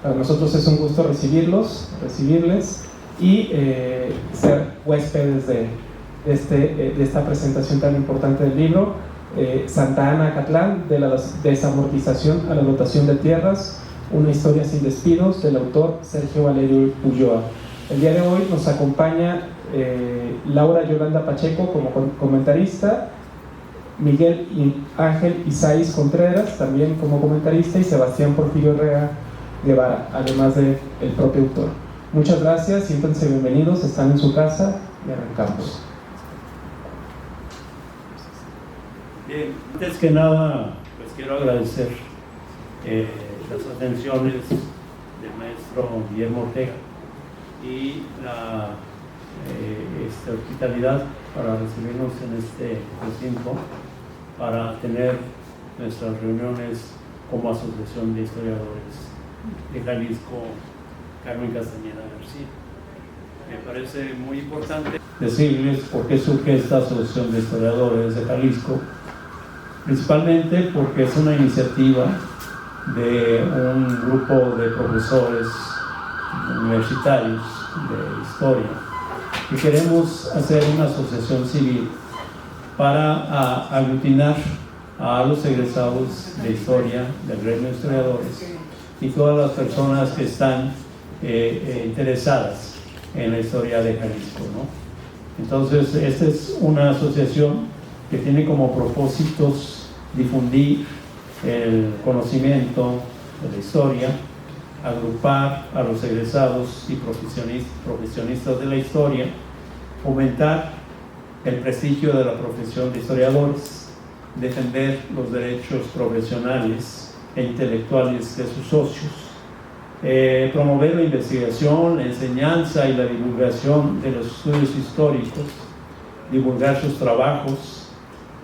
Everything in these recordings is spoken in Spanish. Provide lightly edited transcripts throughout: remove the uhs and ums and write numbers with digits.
Para nosotros es un gusto recibirles y ser huéspedes de esta presentación tan importante del libro, Santa Ana Acatlán, de la desamortización a la dotación de tierras, una historia sin despidos, del autor Sergio Valerio Ulloa. El día de hoy nos acompaña Laura Yolanda Pacheco como comentarista, Miguel Ángel Isaías Contreras también como comentarista y Sebastián Porfirio Herrera Guevara, además del propio autor. Muchas gracias, siéntanse bienvenidos, están en su casa y arrancamos. Bien, antes que nada, pues quiero agradecer las atenciones del maestro Guillermo Ortega y la hospitalidad para recibirnos en este recinto, para tener nuestras reuniones como Asociación de Historiadores de Jalisco, Carmen Castañeda García. Me parece muy importante decirles por qué surge esta Asociación de Historiadores de Jalisco, principalmente porque es una iniciativa de un grupo de profesores universitarios de historia que queremos hacer una asociación civil para aglutinar a los egresados de historia del gremio de historiadores y todas las personas que están interesadas en la historia de Jalisco, ¿no? Entonces, esta es una asociación que tiene como propósitos difundir el conocimiento de la historia, agrupar a los egresados y profesionistas de la historia, fomentar el prestigio de la profesión de historiadores, defender los derechos profesionales e intelectuales de sus socios, promover la investigación, la enseñanza y la divulgación de los estudios históricos, divulgar sus trabajos,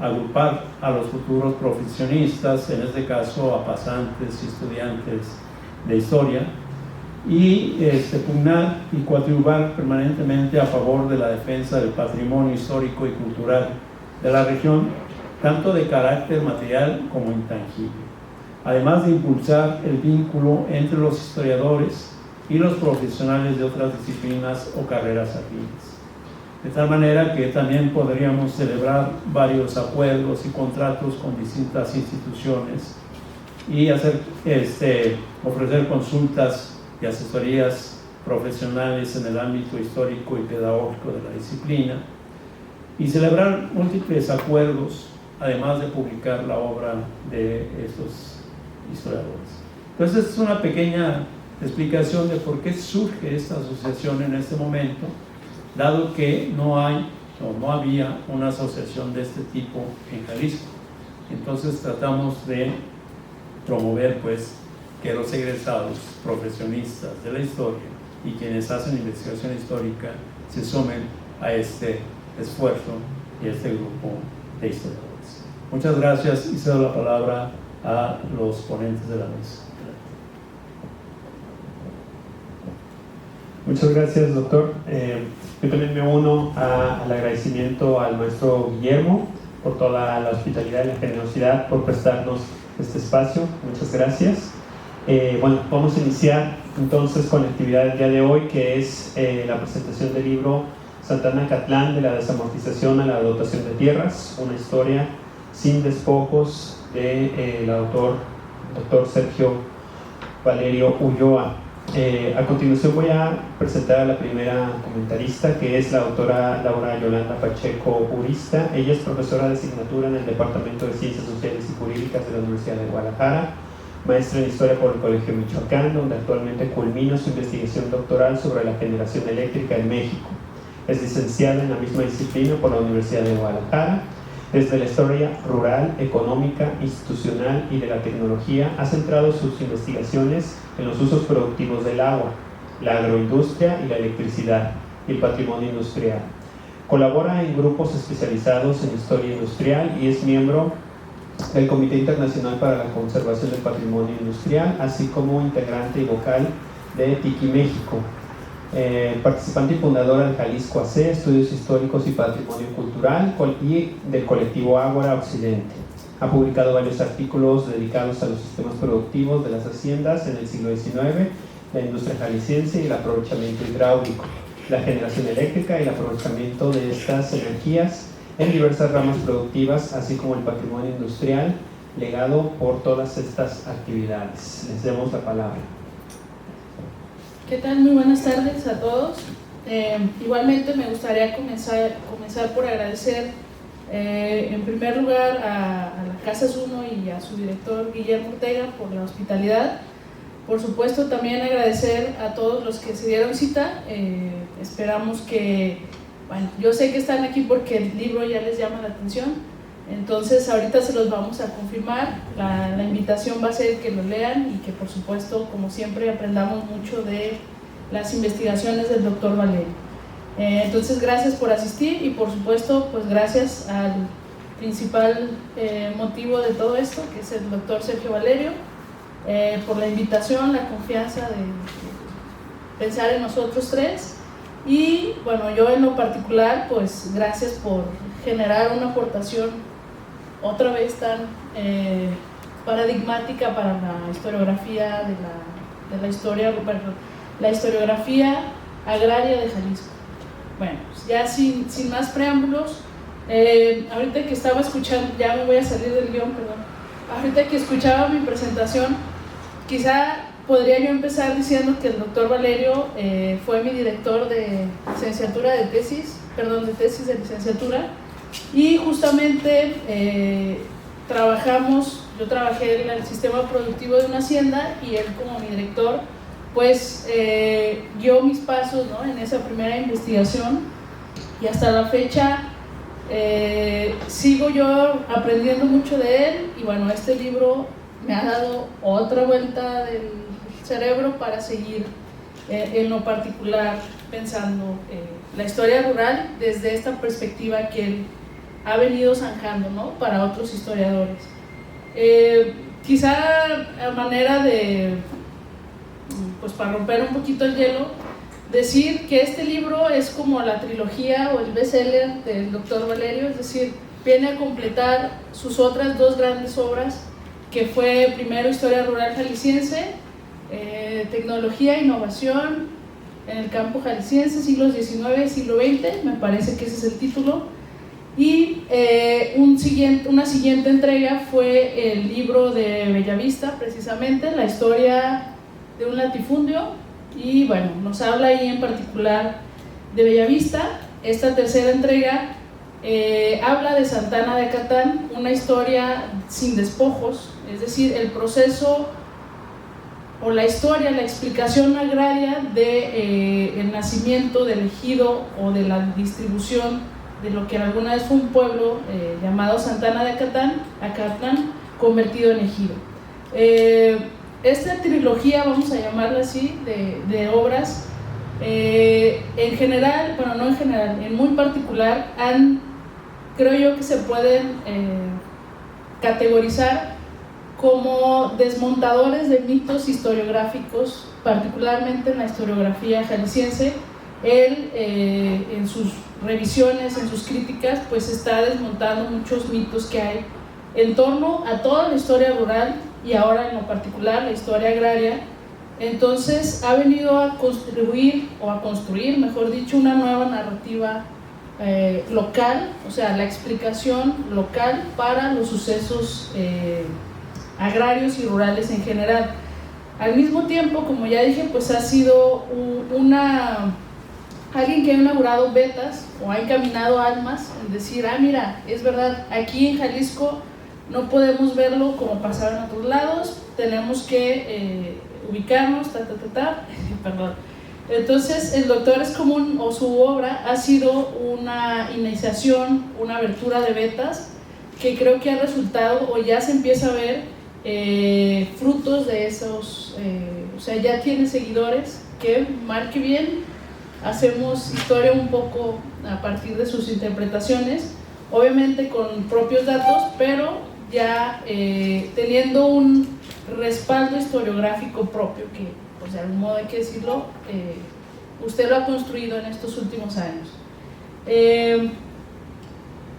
agrupar a los futuros profesionistas, en este caso a pasantes y estudiantes de historia, y pugnar y coadyuvar permanentemente a favor de la defensa del patrimonio histórico y cultural de la región, tanto de carácter material como intangible, además de impulsar el vínculo entre los historiadores y los profesionales de otras disciplinas o carreras afines. De tal manera que también podríamos celebrar varios acuerdos y contratos con distintas instituciones y ofrecer consultas y asesorías profesionales en el ámbito histórico y pedagógico de la disciplina y celebrar múltiples acuerdos, además de publicar la obra de estos historiadores. Entonces, es una pequeña explicación de por qué surge esta asociación en este momento, dado que no había una asociación de este tipo en Jalisco. Entonces tratamos de promover pues que los egresados profesionistas de la historia y quienes hacen investigación histórica se sumen a este esfuerzo y a este grupo de historiadores. Muchas gracias y cedo la palabra a los ponentes de la mesa. Muchas gracias, doctor. Yo también me uno al agradecimiento al maestro Guillermo por toda la hospitalidad y la generosidad por prestarnos este espacio. Muchas gracias. Bueno, vamos a iniciar entonces con la actividad del día de hoy, que es la presentación del libro Santa Ana Acatlán, de la desamortización a la dotación de tierras, una historia sin despojos, del autor doctor Sergio Valerio Ulloa. A continuación voy a presentar a la primera comentarista, que es la autora Laura Yolanda Pacheco Urista. Ella es profesora de asignatura en el Departamento de Ciencias Sociales y Jurídicas de la Universidad de Guadalajara, maestra en Historia por el Colegio Michoacán, donde actualmente culmina su investigación doctoral sobre la generación eléctrica en México. Es licenciada en la misma disciplina por la Universidad de Guadalajara. Desde la historia rural, económica, institucional y de la tecnología, ha centrado sus investigaciones en los usos productivos del agua, la agroindustria y la electricidad, y el patrimonio industrial. Colabora en grupos especializados en historia industrial y es miembro del Comité Internacional para la Conservación del Patrimonio Industrial, así como integrante y vocal de TICI México. Participante y fundadora del Jalisco AC, Estudios Históricos y Patrimonio Cultural, y del colectivo Ágora Occidente. Ha publicado varios artículos dedicados a los sistemas productivos de las haciendas en el siglo XIX la industria jalisciense y el aprovechamiento hidráulico, la generación eléctrica y el aprovechamiento de estas energías en diversas ramas productivas, así como el patrimonio industrial legado por todas estas actividades. Les damos la palabra. ¿Qué tal? Muy buenas tardes a todos. Igualmente me gustaría comenzar por agradecer en primer lugar a la Casas 1 y a su director Guillermo Ortega por la hospitalidad. Por supuesto también agradecer a todos los que se dieron cita. Esperamos que, bueno, yo sé que están aquí porque el libro ya les llama la atención, entonces ahorita se los vamos a confirmar. La invitación va a ser que lo lean y que por supuesto, como siempre, aprendamos mucho de las investigaciones del doctor Valerio. Entonces gracias por asistir y por supuesto pues gracias al principal motivo de todo esto, que es el doctor Sergio Valerio, por la invitación, la confianza de pensar en nosotros tres. Y bueno, yo en lo particular pues gracias por generar una aportación otra vez tan paradigmática para la historiografía de la historiografía agraria de Jalisco. Bueno, ya sin más preámbulos, ahorita que estaba escuchando, ya me voy a salir del guión, perdón. Ahorita que escuchaba mi presentación, quizá podría yo empezar diciendo que el doctor Valerio fue mi director de licenciatura de tesis de licenciatura, y justamente yo trabajé en el sistema productivo de una hacienda y él como mi director pues guió mis pasos, ¿no?, en esa primera investigación, y hasta la fecha sigo yo aprendiendo mucho de él. Y bueno, este libro me ha dado otra vuelta del cerebro para seguir en lo particular pensando la historia rural desde esta perspectiva que él ha venido zanjando, ¿no?, para otros historiadores. Quizá a manera de, pues para romper un poquito el hielo, decir que este libro es como la trilogía o el bestseller del doctor Valerio, es decir, viene a completar sus otras dos grandes obras, que fue primero Historia Rural Jalisciense, Tecnología e Innovación en el Campo Jalisciense, siglos XIX y siglo XX, me parece que ese es el título, y una siguiente entrega fue el libro de Bellavista, precisamente, la historia de un latifundio, y bueno, nos habla ahí en particular de Bellavista. Esta tercera entrega habla de Santana de Acatán, una historia sin despojos, es decir, el proceso o la historia, la explicación agraria del nacimiento del ejido o de la distribución de lo que alguna vez fue un pueblo llamado Santana de Acatlán, convertido en ejido. Esta trilogía, vamos a llamarla así, de obras, en general, bueno, no en general, en muy particular, creo yo que se pueden categorizar como desmontadores de mitos historiográficos, particularmente en la historiografía jalisciense. Él, en sus revisiones, en sus críticas, pues está desmontando muchos mitos que hay en torno a toda la historia rural y ahora en lo particular la historia agraria. Entonces ha venido a construir, mejor dicho, una nueva narrativa local, o sea, la explicación local para los sucesos agrarios y rurales en general. Al mismo tiempo, como ya dije, pues ha sido alguien que ha inaugurado vetas o ha encaminado almas en decir, mira, es verdad, aquí en Jalisco no podemos verlo como pasaba en otros lados, tenemos que ubicarnos, perdón. Entonces el Doctor es Común, o su obra, ha sido una iniciación, una abertura de vetas que creo que ha resultado, o ya se empieza a ver frutos de esos, o sea, ya tiene seguidores que, marque bien, hacemos historia un poco a partir de sus interpretaciones, obviamente con propios datos, pero ya teniendo un respaldo historiográfico propio que, pues de algún modo hay que decirlo, usted lo ha construido en estos últimos años.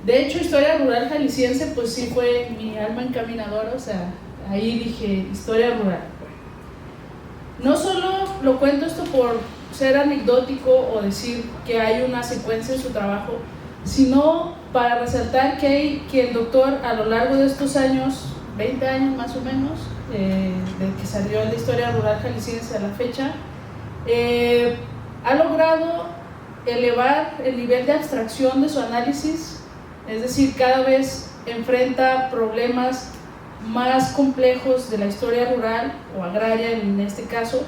De hecho, Historia Rural Jalisciense pues sí fue mi alma encaminadora, o sea, ahí dije historia rural. No solo lo cuento esto por ser anecdótico o decir que hay una secuencia en su trabajo, sino para resaltar que el doctor a lo largo de estos años, 20 años más o menos, de que salió la historia rural jalisciense a la fecha, ha logrado elevar el nivel de abstracción de su análisis, es decir, cada vez enfrenta problemas más complejos de la historia rural o agraria en este caso,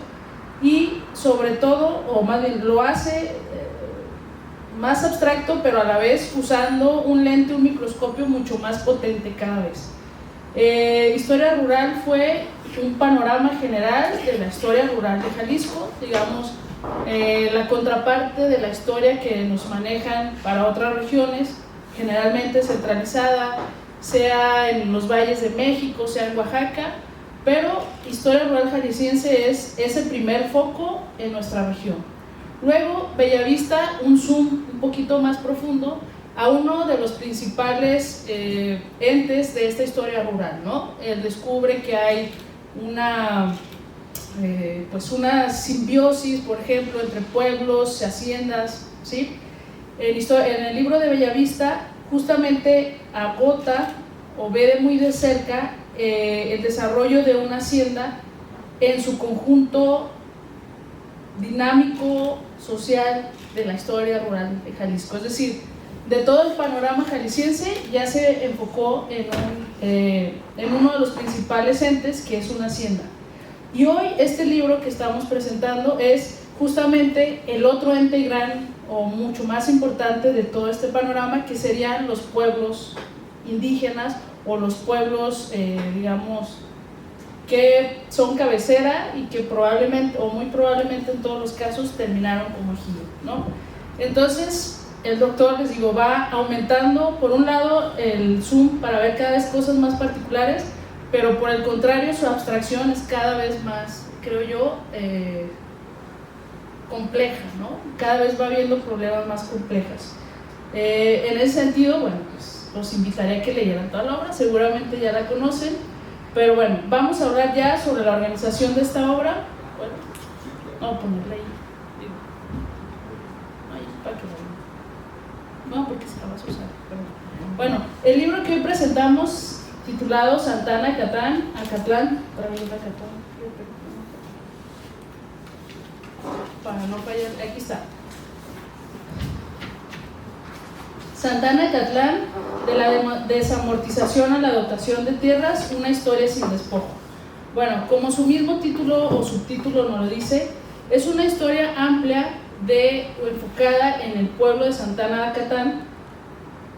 y sobre todo, o más bien lo hace más abstracto, pero a la vez usando un lente, un microscopio mucho más potente cada vez. Historia rural fue un panorama general de la historia rural de Jalisco, digamos, la contraparte de la historia que nos manejan para otras regiones, generalmente centralizada, sea en los valles de México, sea en Oaxaca, pero historia rural jalisciense es ese primer foco en nuestra región. Luego, Bellavista, un zoom un poquito más profundo a uno de los principales entes de esta historia rural, ¿no? Él descubre que hay una simbiosis, por ejemplo, entre pueblos, haciendas, ¿sí? En el libro de Bellavista justamente agota o ve muy de cerca el desarrollo de una hacienda en su conjunto dinámico, social de la historia rural de Jalisco. Es decir, de todo el panorama jalisciense ya se enfocó en uno de los principales entes, que es una hacienda. Y hoy este libro que estamos presentando es justamente el otro ente gran o mucho más importante de todo este panorama, que serían los pueblos indígenas o los pueblos, digamos, que son cabecera y que probablemente o muy probablemente en todos los casos terminaron como ejido, ¿no? Entonces el doctor, les digo, va aumentando por un lado el zoom para ver cada vez cosas más particulares, pero por el contrario su abstracción es cada vez más, creo yo, compleja, ¿no? Cada vez va viendo problemas más complejas. En ese sentido, bueno, pues los invitaré a que leyeran toda la obra, seguramente ya la conocen, pero bueno, vamos a hablar ya sobre la organización de esta obra. Bueno, vamos a ponerla ahí, digo, ahí para que no, porque se la vas a usar, perdón. Bueno, el libro que hoy presentamos, titulado Santana Acatlán, para no fallar, aquí está. Santana Acatlán, de la desamortización a la dotación de tierras, una historia sin despojo. Bueno, como su mismo título o subtítulo nos lo dice, es una historia amplia o enfocada en el pueblo de Santana Acatlán,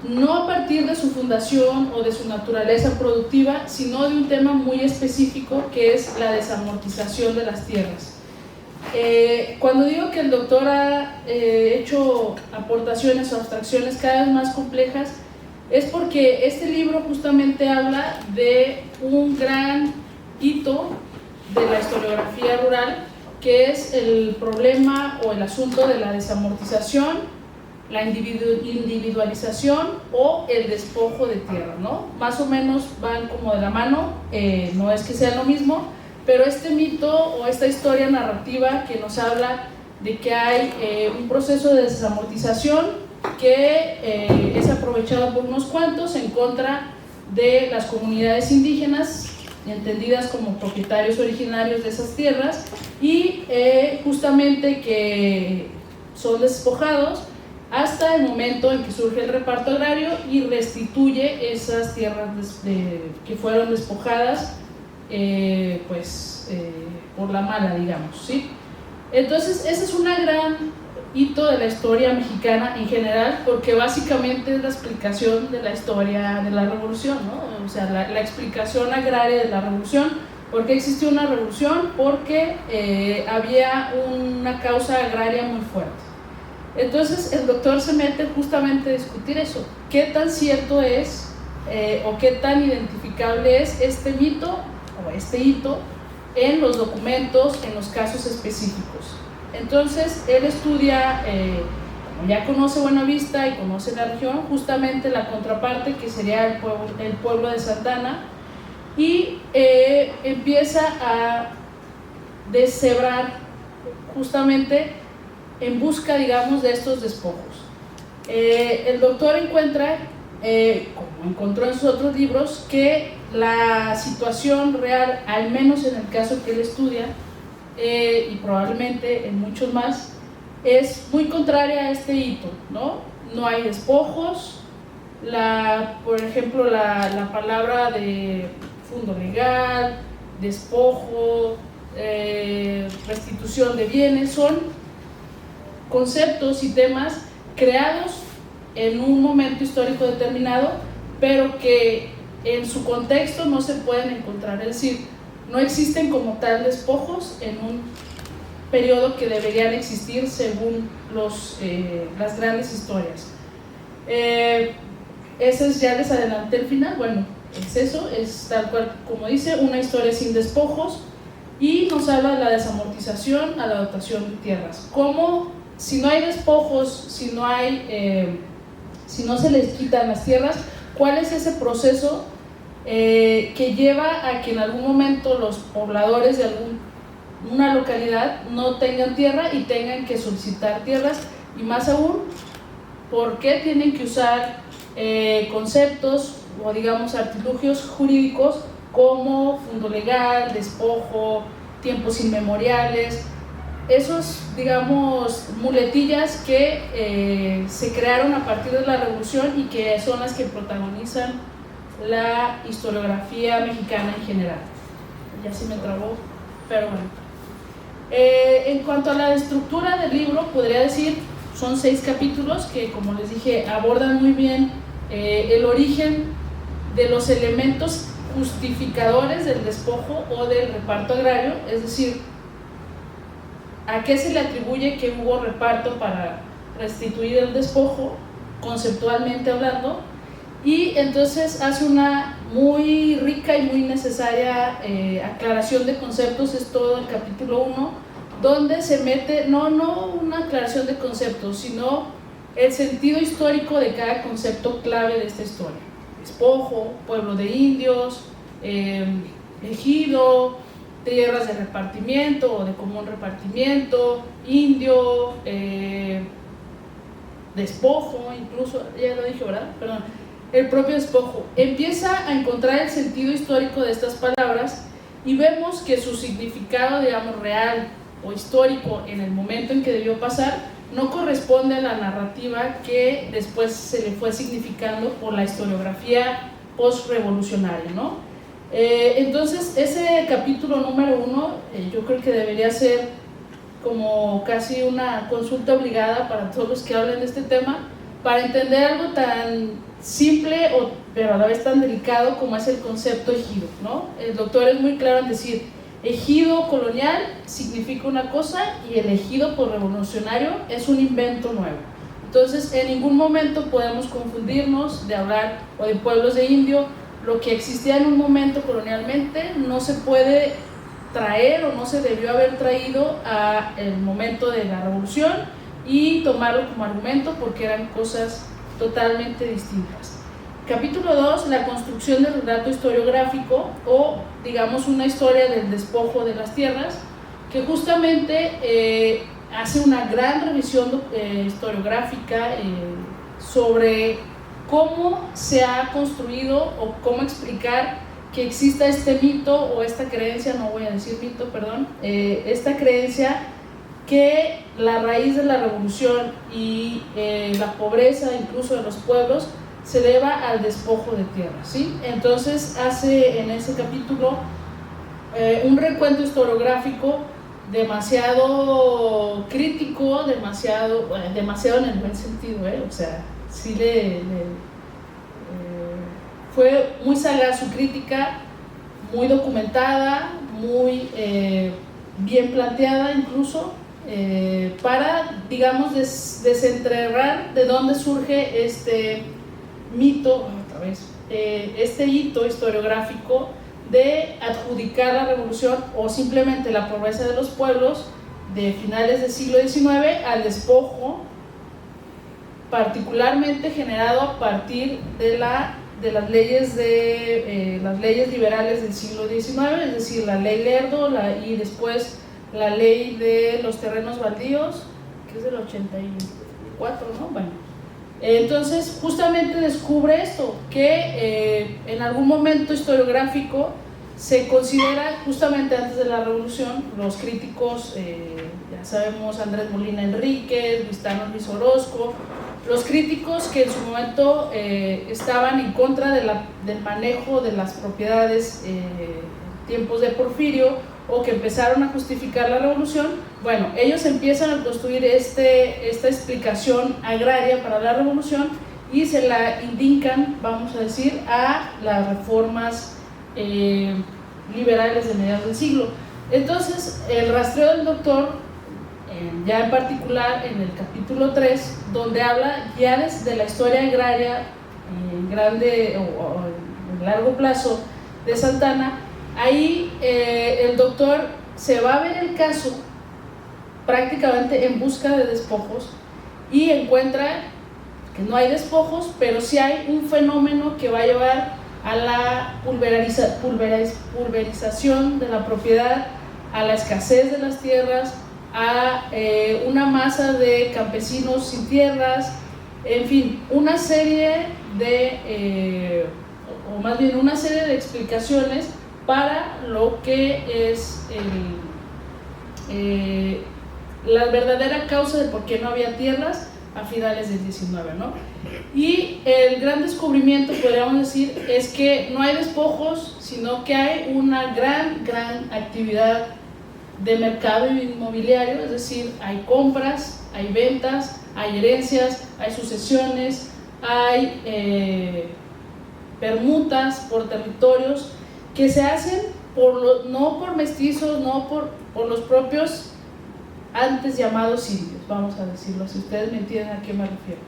no a partir de su fundación o de su naturaleza productiva, sino de un tema muy específico que es la desamortización de las tierras. Cuando digo que el doctor ha hecho aportaciones o abstracciones cada vez más complejas, es porque este libro justamente habla de un gran hito de la historiografía rural, que es el problema o el asunto de la desamortización, la individualización o el despojo de tierra, ¿no? Más o menos van como de la mano, no es que sea lo mismo, pero este mito o esta historia narrativa que nos habla de que hay un proceso de desamortización que es aprovechado por unos cuantos en contra de las comunidades indígenas, entendidas como propietarios originarios de esas tierras, y justamente que son despojados hasta el momento en que surge el reparto agrario y restituye esas tierras que fueron despojadas por la mala, digamos, ¿sí? Entonces ese es un gran hito de la historia mexicana en general, porque básicamente es la explicación de la historia de la revolución, ¿no? O sea, la explicación agraria de la revolución. ¿Por qué existió una revolución? Porque había una causa agraria muy fuerte. Entonces el doctor se mete justamente a discutir eso, qué tan cierto es o qué tan identificable es este mito o este hito en los documentos, en los casos específicos. Entonces él estudia, como ya conoce Buenavista y conoce la región, justamente la contraparte, que sería el pueblo de Santana, y empieza a deshebrar justamente en busca, digamos, de estos despojos. El doctor encuentra, como encontró en sus otros libros, que la situación real, al menos en el caso que él estudia, y probablemente en muchos más, es muy contraria a este hito, ¿no? No hay despojos, por ejemplo, la palabra de fundo legal, despojo, restitución de bienes, son conceptos y temas creados en un momento histórico determinado, pero que en su contexto no se pueden encontrar, es decir, no existen como tal despojos en un periodo que deberían existir según las grandes historias. Ese es, ya les adelanté el final, bueno, es eso, es tal cual como dice, una historia sin despojos, y nos habla de la desamortización a la dotación de tierras. Como si no hay despojos, si no se les quitan las tierras, ¿cuál es ese proceso que lleva a que en algún momento los pobladores de una localidad no tengan tierra y tengan que solicitar tierras? Y más aún, ¿por qué tienen que usar conceptos o, digamos, artilugios jurídicos como fundo legal, despojo, tiempos inmemoriales? Esos, digamos, muletillas que se crearon a partir de la Revolución y que son las que protagonizan la historiografía mexicana en general. Ya se me trabó, pero bueno. En cuanto a la estructura del libro, podría decir, son 6 capítulos que, como les dije, abordan muy bien el origen de los elementos justificadores del despojo o del reparto agrario, es decir, a qué se le atribuye que hubo reparto para restituir el despojo, conceptualmente hablando, y entonces hace una muy rica y muy necesaria aclaración de conceptos. Es todo el capítulo 1, donde se mete, no una aclaración de conceptos, sino el sentido histórico de cada concepto clave de esta historia. Despojo, pueblo de indios, ejido, tierras de repartimiento o de común repartimiento, indio, despojo, incluso, ya lo dije, ¿verdad? Perdón, el propio despojo. Empieza a encontrar el sentido histórico de estas palabras y vemos que su significado, digamos, real o histórico en el momento en que debió pasar no corresponde a la narrativa que después se le fue significando por la historiografía post-revolucionaria, ¿no? Entonces, ese capítulo número 1 yo creo que debería ser como casi una consulta obligada para todos los que hablen de este tema, para entender algo tan simple pero a la vez tan delicado como es el concepto ejido, ¿no? El doctor es muy claro en decir, ejido colonial significa una cosa y el ejido posrevolucionario es un invento nuevo. Entonces, en ningún momento podemos confundirnos de hablar o de pueblos de indio. Lo que existía en un momento colonialmente no se puede traer o no se debió haber traído al momento de la revolución y tomarlo como argumento, porque eran cosas totalmente distintas. Capítulo 2, la construcción del relato historiográfico, o digamos una historia del despojo de las tierras, que justamente hace una gran revisión historiográfica sobre cómo se ha construido o cómo explicar que exista este mito o esta creencia, no voy a decir mito, perdón, esta creencia que la raíz de la revolución y la pobreza incluso de los pueblos se deba al despojo de tierra, ¿sí? Entonces hace en ese capítulo un recuento historiográfico demasiado crítico, demasiado en el buen sentido, o sea, sí fue muy sagaz su crítica, muy documentada, muy bien planteada incluso, para, digamos, desenterrar de dónde surge este mito, este hito historiográfico de adjudicar la revolución o simplemente la pobreza de los pueblos de finales del siglo XIX al despojo, particularmente generado a partir de las leyes liberales del siglo XIX, es decir, la ley Lerdo y después la ley de los terrenos baldíos, que es del 84, ¿no? Bueno, entonces justamente descubre esto, que en algún momento historiográfico se considera, justamente antes de la revolución, los críticos, ya sabemos, Andrés Molina Enríquez, Luis Orozco, los críticos que en su momento estaban en contra del manejo de las propiedades tiempos de Porfirio, o que empezaron a justificar la revolución. Bueno, ellos empiezan a construir esta explicación agraria para la revolución y se la indican, vamos a decir, a las reformas liberales de mediados del siglo. Entonces, el rastreo del doctor, ya en particular en el capítulo 3, donde habla ya desde la historia agraria en grande o en largo plazo de Santa Anna, ahí el doctor se va a ver el caso prácticamente en busca de despojos y encuentra que no hay despojos, pero sí hay un fenómeno que va a llevar a la pulverización de la propiedad, a la escasez de las tierras, a una masa de campesinos sin tierras, en fin, una serie de, o más bien una serie de explicaciones para lo que es la verdadera causa de por qué no había tierras a finales del 19, ¿no? Y el gran descubrimiento, podríamos decir, es que no hay despojos, sino que hay una gran actividad de mercado inmobiliario, es decir, hay compras, hay ventas, hay herencias, hay sucesiones, hay permutas por territorios que se hacen no por mestizos, no por los propios antes llamados indios, vamos a decirlo, si ustedes me entienden a qué me refiero.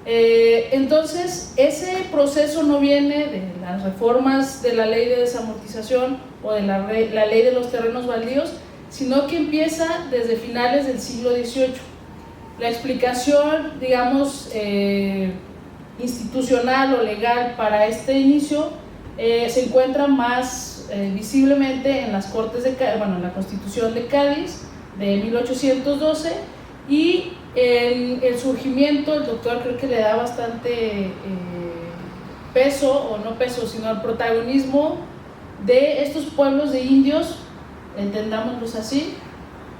Entonces, ese proceso no viene de las reformas de la ley de desamortización o de la ley de los terrenos baldíos, sino que empieza desde finales del siglo XVIII. La explicación, digamos, institucional o legal para este inicio se encuentra más visiblemente en las Cortes de Cádiz, bueno, en la Constitución de Cádiz de 1812, y el surgimiento, el doctor creo que le da bastante peso, o no peso, sino el protagonismo de estos pueblos de indios, entendámoslos así,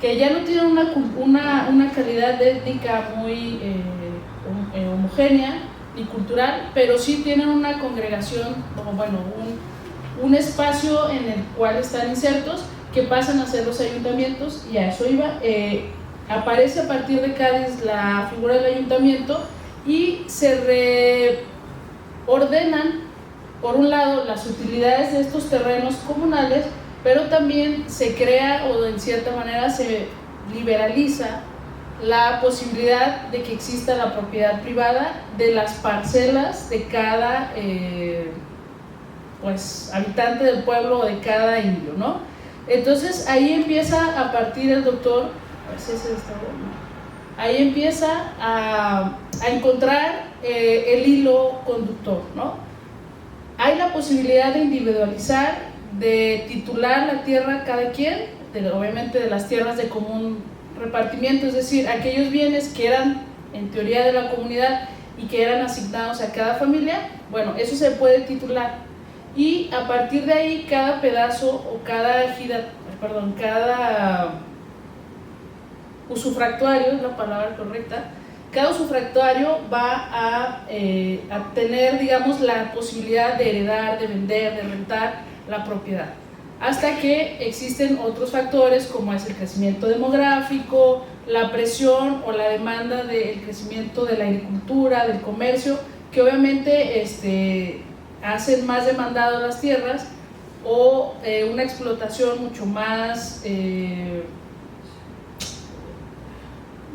que ya no tienen una calidad étnica muy homogénea ni cultural, pero sí tienen una congregación, o bueno, un espacio en el cual están insertos, que pasan a ser los ayuntamientos, y a eso iba. Aparece a partir de Cádiz la figura del ayuntamiento y se reordenan, por un lado, las utilidades de estos terrenos comunales, pero también se crea, o en cierta manera se liberaliza, la posibilidad de que exista la propiedad privada de las parcelas de cada pues, habitante del pueblo o de cada indio, ¿no? Entonces ahí empieza a partir el doctor, ahí empieza a encontrar el hilo conductor, ¿no? Hay la posibilidad de individualizar, de titular la tierra a cada quien, obviamente de las tierras de común repartimiento, es decir, aquellos bienes que eran en teoría de la comunidad y que eran asignados a cada familia, bueno, eso se puede titular, y a partir de ahí cada pedazo o cada usufructuario, es la palabra correcta, cada usufructuario va a tener, digamos, la posibilidad de heredar, de vender, de rentar la propiedad, hasta que existen otros factores como es el crecimiento demográfico, la presión o la demanda del crecimiento de la agricultura, del comercio, que obviamente hacen más demandadas las tierras, o una explotación mucho más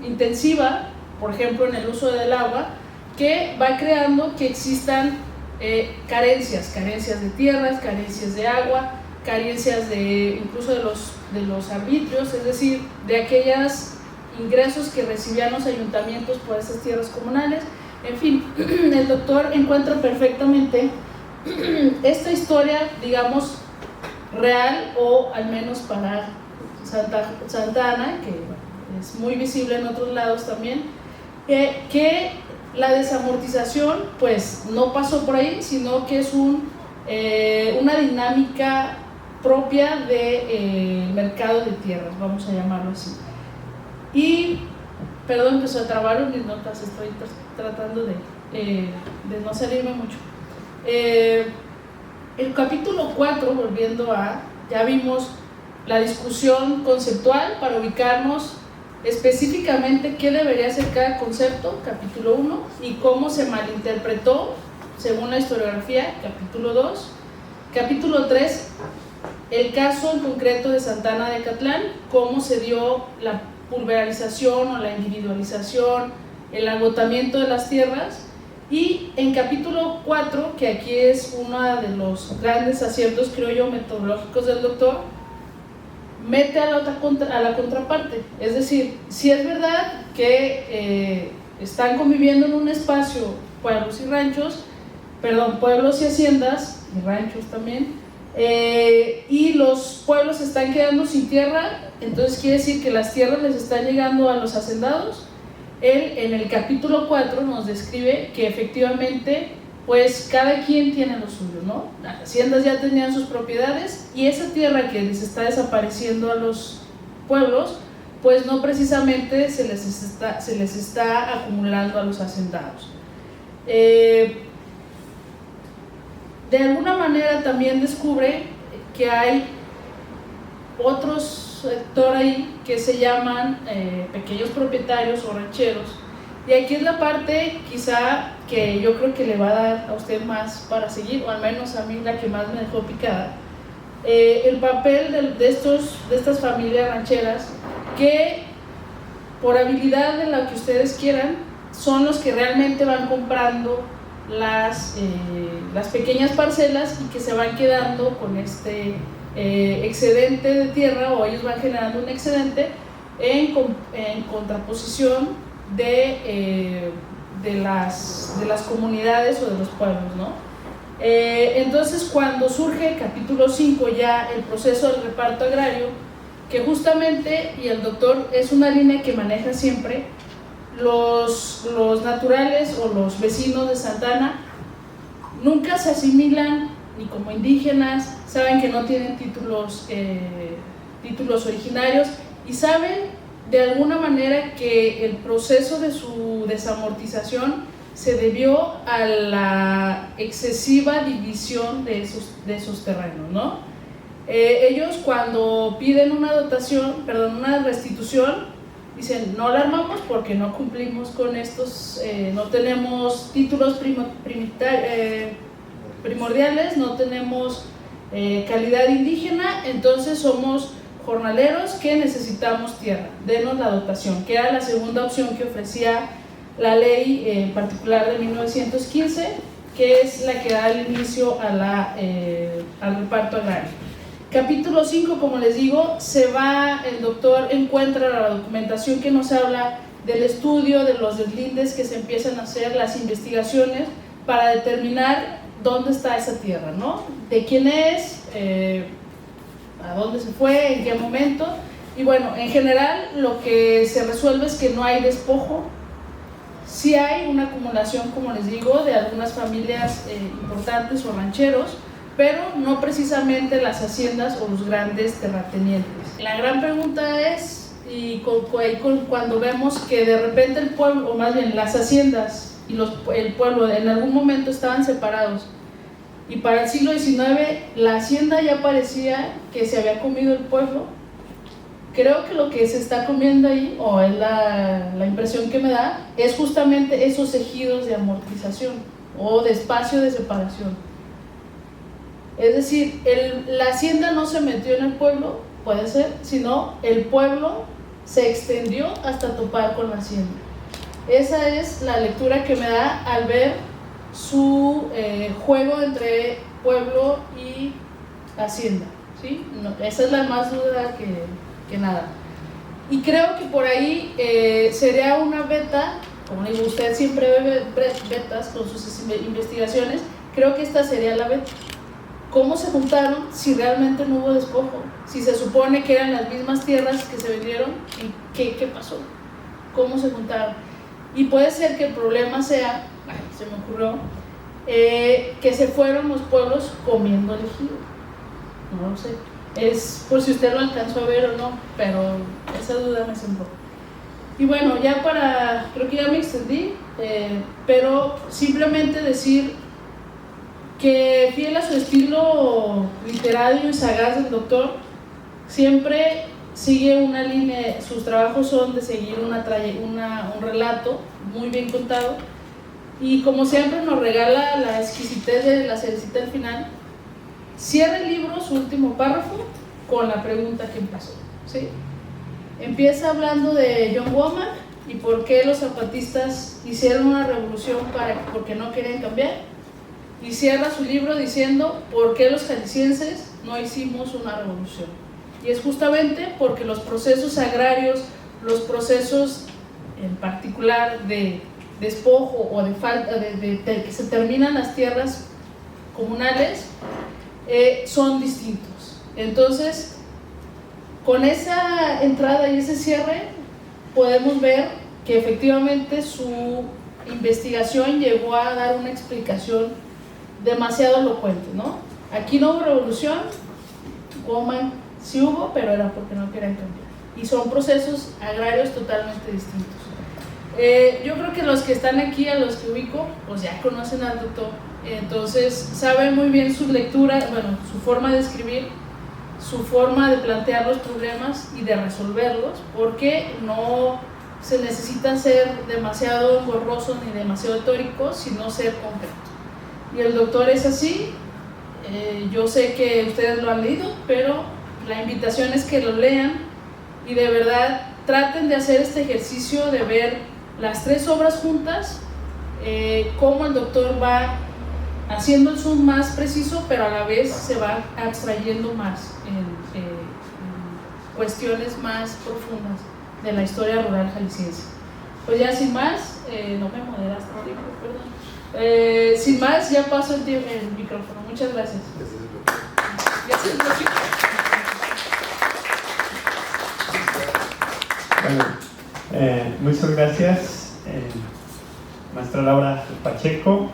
intensiva, por ejemplo en el uso del agua, que va creando que existan carencias de tierras, carencias de agua, carencias incluso de los arbitrios, es decir, de aquellos ingresos que recibían los ayuntamientos por esas tierras comunales. En fin, el doctor encuentra perfectamente esta historia, digamos, real, o al menos para Santa Ana, que bueno, es muy visible en otros lados también, que la desamortización pues no pasó por ahí, sino que es una dinámica propia del mercado de tierras, vamos a llamarlo así. Y, perdón, empezó a trabar mis notas, estoy tratando de no salirme mucho. El capítulo 4, volviendo ya vimos la discusión conceptual para ubicarnos específicamente qué debería ser cada concepto, capítulo 1, y cómo se malinterpretó según la historiografía, capítulo 2. Capítulo 3, el caso en concreto de Santa Ana de Acatlán, cómo se dio la pulverización o la individualización, el agotamiento de las tierras. Y en capítulo 4, que aquí es uno de los grandes aciertos, creo yo, metodológicos del doctor, mete a la contraparte. Es decir, si es verdad que están conviviendo en un espacio pueblos y ranchos, pueblos y haciendas, y ranchos también, y los pueblos están quedando sin tierra, entonces quiere decir que las tierras les están llegando a los hacendados. Él en el capítulo 4 nos describe que efectivamente pues cada quien tiene lo suyo, ¿no? Las haciendas ya tenían sus propiedades y esa tierra que les está desapareciendo a los pueblos pues no precisamente se les está acumulando a los hacendados. De alguna manera también descubre que hay otros sector ahí que se llaman pequeños propietarios o rancheros, y aquí es la parte quizá que yo creo que le va a dar a usted más para seguir, o al menos a mí la que más me dejó picada, el papel de estas familias rancheras que por habilidad de la que ustedes quieran son los que realmente van comprando las pequeñas parcelas y que se van quedando con este excedente de tierra, o ellos van generando un excedente en contraposición de las comunidades o de los pueblos, ¿no? Entonces cuando surge el capítulo 5 ya el proceso del reparto agrario, que justamente, y el doctor es una línea que maneja siempre, los naturales o los vecinos de Santa Ana nunca se asimilan ni como indígenas, saben que no tienen títulos originarios y saben de alguna manera que el proceso de su desamortización se debió a la excesiva división de esos terrenos, ¿no? Ellos cuando piden una restitución, dicen, no la armamos porque no cumplimos con estos, no tenemos títulos primordiales, no tenemos calidad indígena, entonces somos jornaleros que necesitamos tierra, denos la dotación, que era la segunda opción que ofrecía la ley en particular de 1915, que es la que da el inicio al reparto agrario. Capítulo 5, como les digo, el doctor encuentra la documentación que nos habla del estudio, de los deslindes que se empiezan a hacer, las investigaciones para determinar dónde está esa tierra, ¿no? De quién es, a dónde se fue, en qué momento. Y bueno, en general lo que se resuelve es que no hay despojo. Sí hay una acumulación, como les digo, de algunas familias importantes o rancheros, pero no precisamente las haciendas o los grandes terratenientes. La gran pregunta es, cuando vemos que de repente el pueblo, o más bien las haciendas y el pueblo en algún momento estaban separados, y para el siglo XIX la hacienda ya parecía que se había comido el pueblo, creo que lo que se está comiendo ahí, o es la impresión que me da, es justamente esos ejidos de amortización o de espacio de separación. Es decir, la hacienda no se metió en el pueblo, puede ser, sino el pueblo se extendió hasta topar con la hacienda. Esa es la lectura que me da al ver su juego entre pueblo y hacienda, ¿sí? No, esa es la más duda que nada. Y creo que por ahí sería una beta, como digo, usted siempre ve betas con sus investigaciones, creo que esta sería la beta. ¿cómo se juntaron si realmente no hubo despojo? Si se supone que eran las mismas tierras que se vendieron, ¿qué pasó? ¿Cómo se juntaron? Y puede ser que el problema sea, se me ocurrió, que se fueron los pueblos comiendo el ejido. No lo sé. Es por si usted lo alcanzó a ver o no, pero esa duda me sembró. Y bueno, creo que ya me extendí, pero simplemente decir que fiel a su estilo literario y sagaz del doctor, siempre sigue una línea, sus trabajos son de seguir un relato muy bien contado, y como siempre nos regala la exquisitez de la cerecita al final. Cierra el libro, su último párrafo, con la pregunta que empezó, ¿sí? Empieza hablando de John Womack y por qué los zapatistas hicieron una revolución porque no querían cambiar, y cierra su libro diciendo por qué los jaliscienses no hicimos una revolución. Y es justamente porque los procesos agrarios, los procesos en particular de despojo o de falta de que se terminan las tierras comunales, son distintos. Entonces, con esa entrada y ese cierre podemos ver que efectivamente su investigación llegó a dar una explicación demasiado elocuente, ¿no? Aquí no hubo revolución, Womack sí hubo, pero era porque no querían cambiar, y son procesos agrarios totalmente distintos. Yo creo que los que están aquí, a los que ubico, pues ya conocen al doctor, entonces saben muy bien sus lecturas, bueno, su forma de escribir, su forma de plantear los problemas y de resolverlos, porque no se necesita ser demasiado engorroso ni demasiado teórico, sino ser concreto. Y el doctor es así. Yo sé que ustedes lo han leído, pero la invitación es que lo lean y de verdad traten de hacer este ejercicio de ver las tres obras juntas, cómo el doctor va haciendo el zoom más preciso, pero a la vez se va abstrayendo más en cuestiones más profundas de la historia rural jalisciense. Pues ya sin más, no me moderaste el tiempo, perdón. Sin más, ya paso el micrófono. Muchas gracias. Bueno, muchas gracias, maestra Laura Pacheco.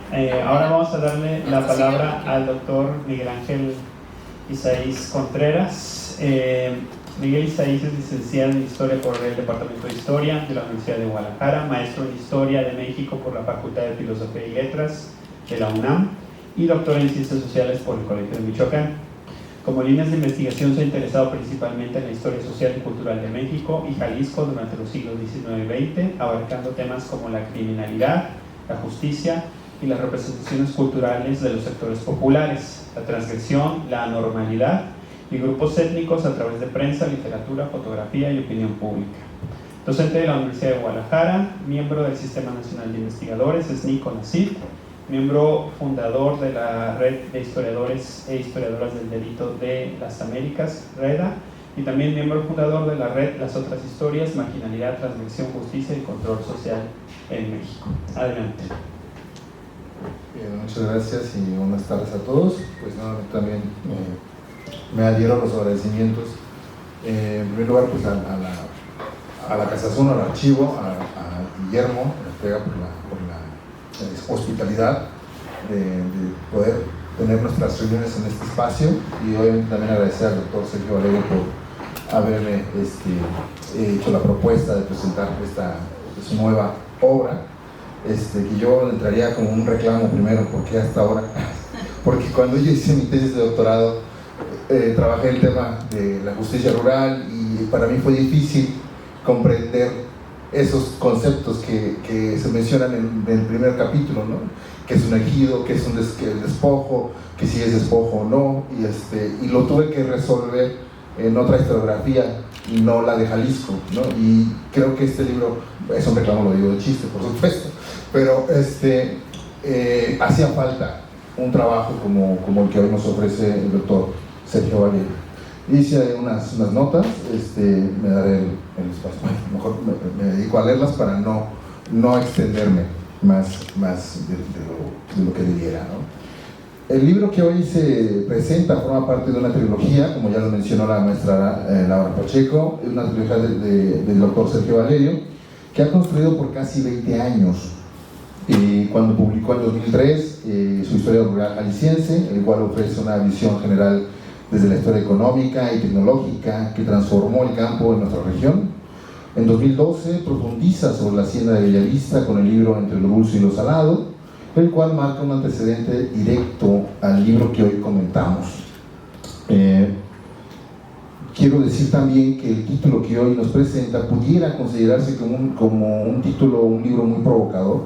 Ahora vamos a darle la palabra al doctor Miguel Ángel Isaís Contreras. Miguel Isaís es licenciado en Historia por el Departamento de Historia de la Universidad de Guadalajara, maestro en Historia de México por la Facultad de Filosofía y Letras de la UNAM y doctor en Ciencias Sociales por el Colegio de Michoacán. Como líneas de investigación se ha interesado principalmente en la historia social y cultural de México y Jalisco durante los siglos XIX y XX, abarcando temas como la criminalidad, la justicia y las representaciones culturales de los sectores populares, la transgresión, la anormalidad y grupos étnicos a través de prensa, literatura, fotografía y opinión pública. Docente de la Universidad de Guadalajara, miembro del Sistema Nacional de Investigadores, SNI-CONACYT, miembro fundador de la Red de Historiadores e Historiadoras del Delito de las Américas, REDA, y también miembro fundador de la Red Las Otras Historias, Marginalidad, Transgresión, Justicia y Control Social en México. Adelante. Bien, muchas gracias y buenas tardes a todos. Pues también me adhiero a los agradecimientos. En primer lugar, pues a la Casación, al archivo, a Guillermo Ortega por la hospitalidad de poder tener nuestras reuniones en este espacio, y obviamente también agradecer al doctor Sergio Alegre por haberme hecho la propuesta de presentar su nueva obra, que yo entraría como un reclamo primero, porque hasta ahora, porque cuando yo hice mi tesis de doctorado trabajé el tema de la justicia rural y para mí fue difícil comprender esos conceptos que se mencionan en el primer capítulo, ¿no? Que es un ejido, que es un despojo, que si es despojo o no, y lo tuve que resolver en otra historiografía y no la de Jalisco, ¿no? Y creo que este libro, es un reclamo, lo digo de chiste, por supuesto, pero hacía falta un trabajo como el que hoy nos ofrece el doctor Sergio Vallejo. Hice unas notas, me daré el espacio, mejor me dedico a leerlas para no extenderme más de lo que debiera, ¿no? El libro que hoy se presenta forma parte de una trilogía, como ya lo mencionó la maestra Laura Pacheco, es una trilogía del doctor Sergio Valerio, que ha construido por casi 20 años. Cuando publicó en 2003 su Historia rural jalisciense, el cual ofrece una visión general desde la historia económica y tecnológica que transformó el campo en nuestra región. En 2012 profundiza sobre la hacienda de Bellavista con el libro Entre lo dulce y lo salado, el cual marca un antecedente directo al libro que hoy comentamos. Quiero decir también que el título que hoy nos presenta pudiera considerarse como un título, un libro muy provocador,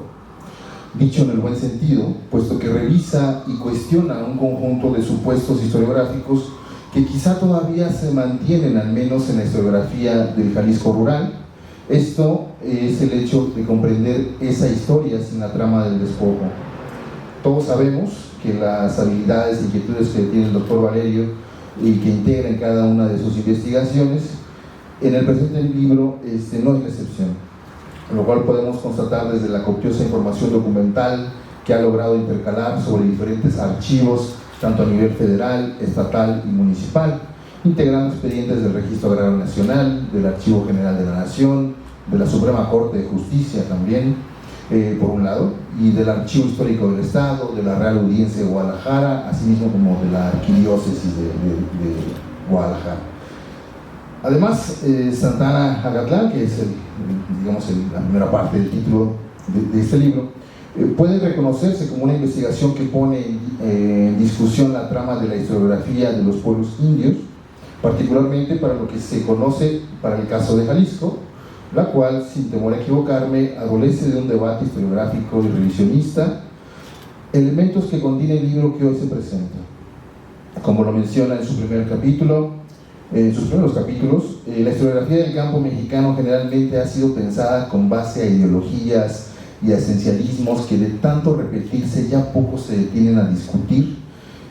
dicho en el buen sentido, puesto que revisa y cuestiona un conjunto de supuestos historiográficos que quizá todavía se mantienen, al menos en la historiografía del Jalisco rural. Esto es el hecho de comprender esa historia sin la trama del despojo. Todos sabemos que las habilidades e inquietudes que tiene el doctor Valerio y que integra en cada una de sus investigaciones, en el presente libro no es la excepción, lo cual podemos constatar desde la copiosa información documental que ha logrado intercalar sobre diferentes archivos, tanto a nivel federal, estatal y municipal, integrando expedientes del Registro Agrario Nacional, del Archivo General de la Nación, de la Suprema Corte de Justicia también, por un lado, y del Archivo Histórico del Estado, de la Real Audiencia de Guadalajara, asimismo como de la Arquidiócesis de Guadalajara. Además, Santa Ana Acatlán, que es la primera parte del título de este libro, puede reconocerse como una investigación que pone en discusión la trama de la historiografía de los pueblos indios, particularmente para lo que se conoce para el caso de Jalisco, la cual, sin temor a equivocarme, adolece de un debate historiográfico y revisionista, elementos que contiene el libro que hoy se presenta. Como lo menciona en su primer capítulo, en sus primeros capítulos, la historiografía del campo mexicano generalmente ha sido pensada con base a ideologías y a esencialismos que de tanto repetirse ya poco se detienen a discutir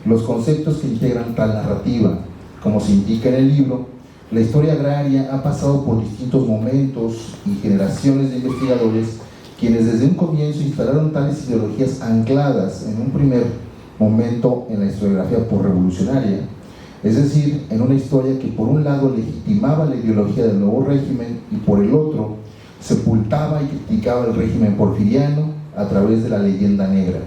los conceptos que integran tal narrativa. Como se indica en el libro, la historia agraria ha pasado por distintos momentos y generaciones de investigadores quienes desde un comienzo instalaron tales ideologías ancladas en un primer momento en la historiografía posrevolucionaria, es decir, en una historia que por un lado legitimaba la ideología del nuevo régimen y por el otro sepultaba y criticaba el régimen porfiriano a través de la leyenda negra.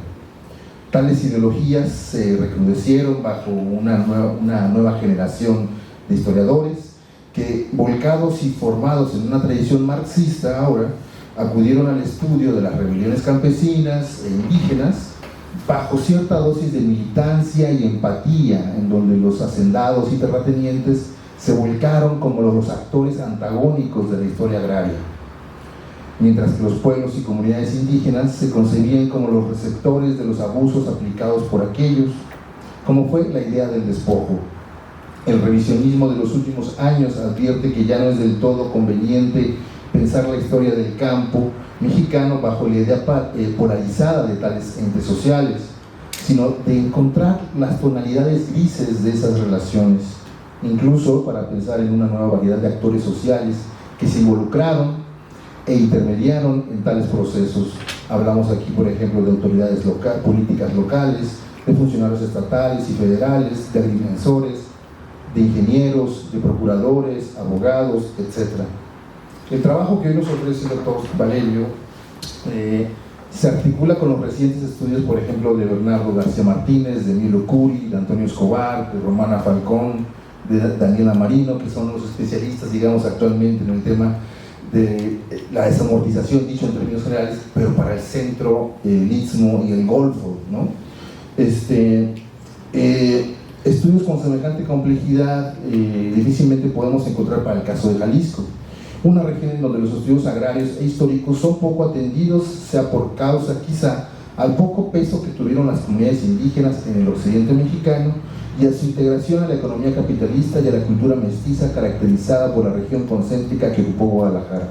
Tales ideologías se recrudecieron bajo una nueva generación de historiadores que, volcados y formados en una tradición marxista ahora, acudieron al estudio de las rebeliones campesinas e indígenas bajo cierta dosis de militancia y empatía, en donde los hacendados y terratenientes se volcaron como los actores antagónicos de la historia agraria, mientras que los pueblos y comunidades indígenas se concebían como los receptores de los abusos aplicados por aquellos, como fue la idea del despojo. El revisionismo de los últimos años advierte que ya no es del todo conveniente pensar la historia del campo mexicano bajo la idea polarizada de tales entes sociales, sino de encontrar las tonalidades grises de esas relaciones, incluso para pensar en una nueva variedad de actores sociales que se involucraron e intermediaron en tales procesos. Hablamos aquí, por ejemplo, de autoridades políticas locales, de funcionarios estatales y federales, de agrimensores, de ingenieros, de procuradores, abogados, etc. El trabajo que hoy nos ofrece el doctor Valerio se articula con los recientes estudios, por ejemplo, de Bernardo García Martínez, de Emilio Curi, de Antonio Escobar, de Romana Falcón, de Daniela Marino, que son los especialistas, digamos, actualmente en el tema de la desamortización, dicho en términos generales, pero para el centro, el Istmo y el Golfo, ¿no? Estudios con semejante complejidad difícilmente podemos encontrar para el caso de Jalisco, una región en donde los estudios agrarios e históricos son poco atendidos, sea por causa quizá al poco peso que tuvieron las comunidades indígenas en el occidente mexicano y a su integración a la economía capitalista y a la cultura mestiza caracterizada por la región concéntrica que ocupó Guadalajara.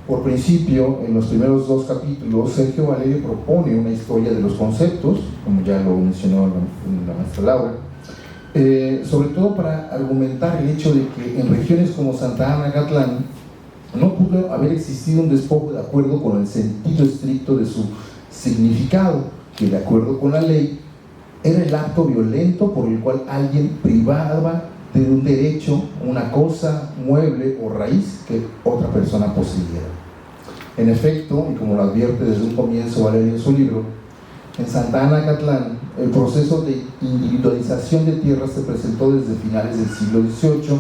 Por principio, en los primeros 2 capítulos, Sergio Valerio propone una historia de los conceptos, como ya lo mencionó la maestra Laura, sobre todo para argumentar el hecho de que en regiones como Santa Ana Acatlán no pudo haber existido un despojo de acuerdo con el sentido estricto de su significado, que de acuerdo con la ley era el acto violento por el cual alguien privaba de un derecho, una cosa, mueble o raíz que otra persona poseyera. En efecto, y como lo advierte desde un comienzo Valerio en su libro, en Santa Ana Acatlán, el proceso de individualización de tierras se presentó desde finales del siglo XVIII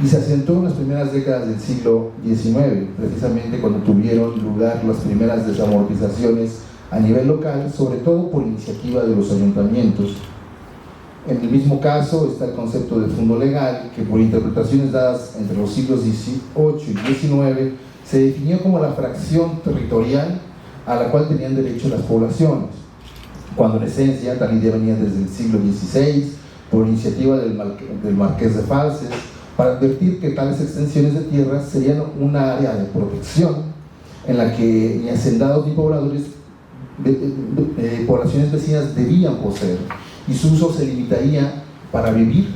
y se asentó en las primeras décadas del siglo XIX, precisamente cuando tuvieron lugar las primeras desamortizaciones a nivel local, sobre todo por iniciativa de los ayuntamientos. En el mismo caso está el concepto de fondo legal, que por interpretaciones dadas entre los siglos XVIII y XIX se definió como la fracción territorial a la cual tenían derecho las poblaciones, cuando en esencia tal idea venía desde el siglo XVI por iniciativa del Marqués de Falces, para advertir que tales extensiones de tierras serían una área de protección en la que ni hacendados ni pobladores, poblaciones vecinas debían poseer, y su uso se limitaría para vivir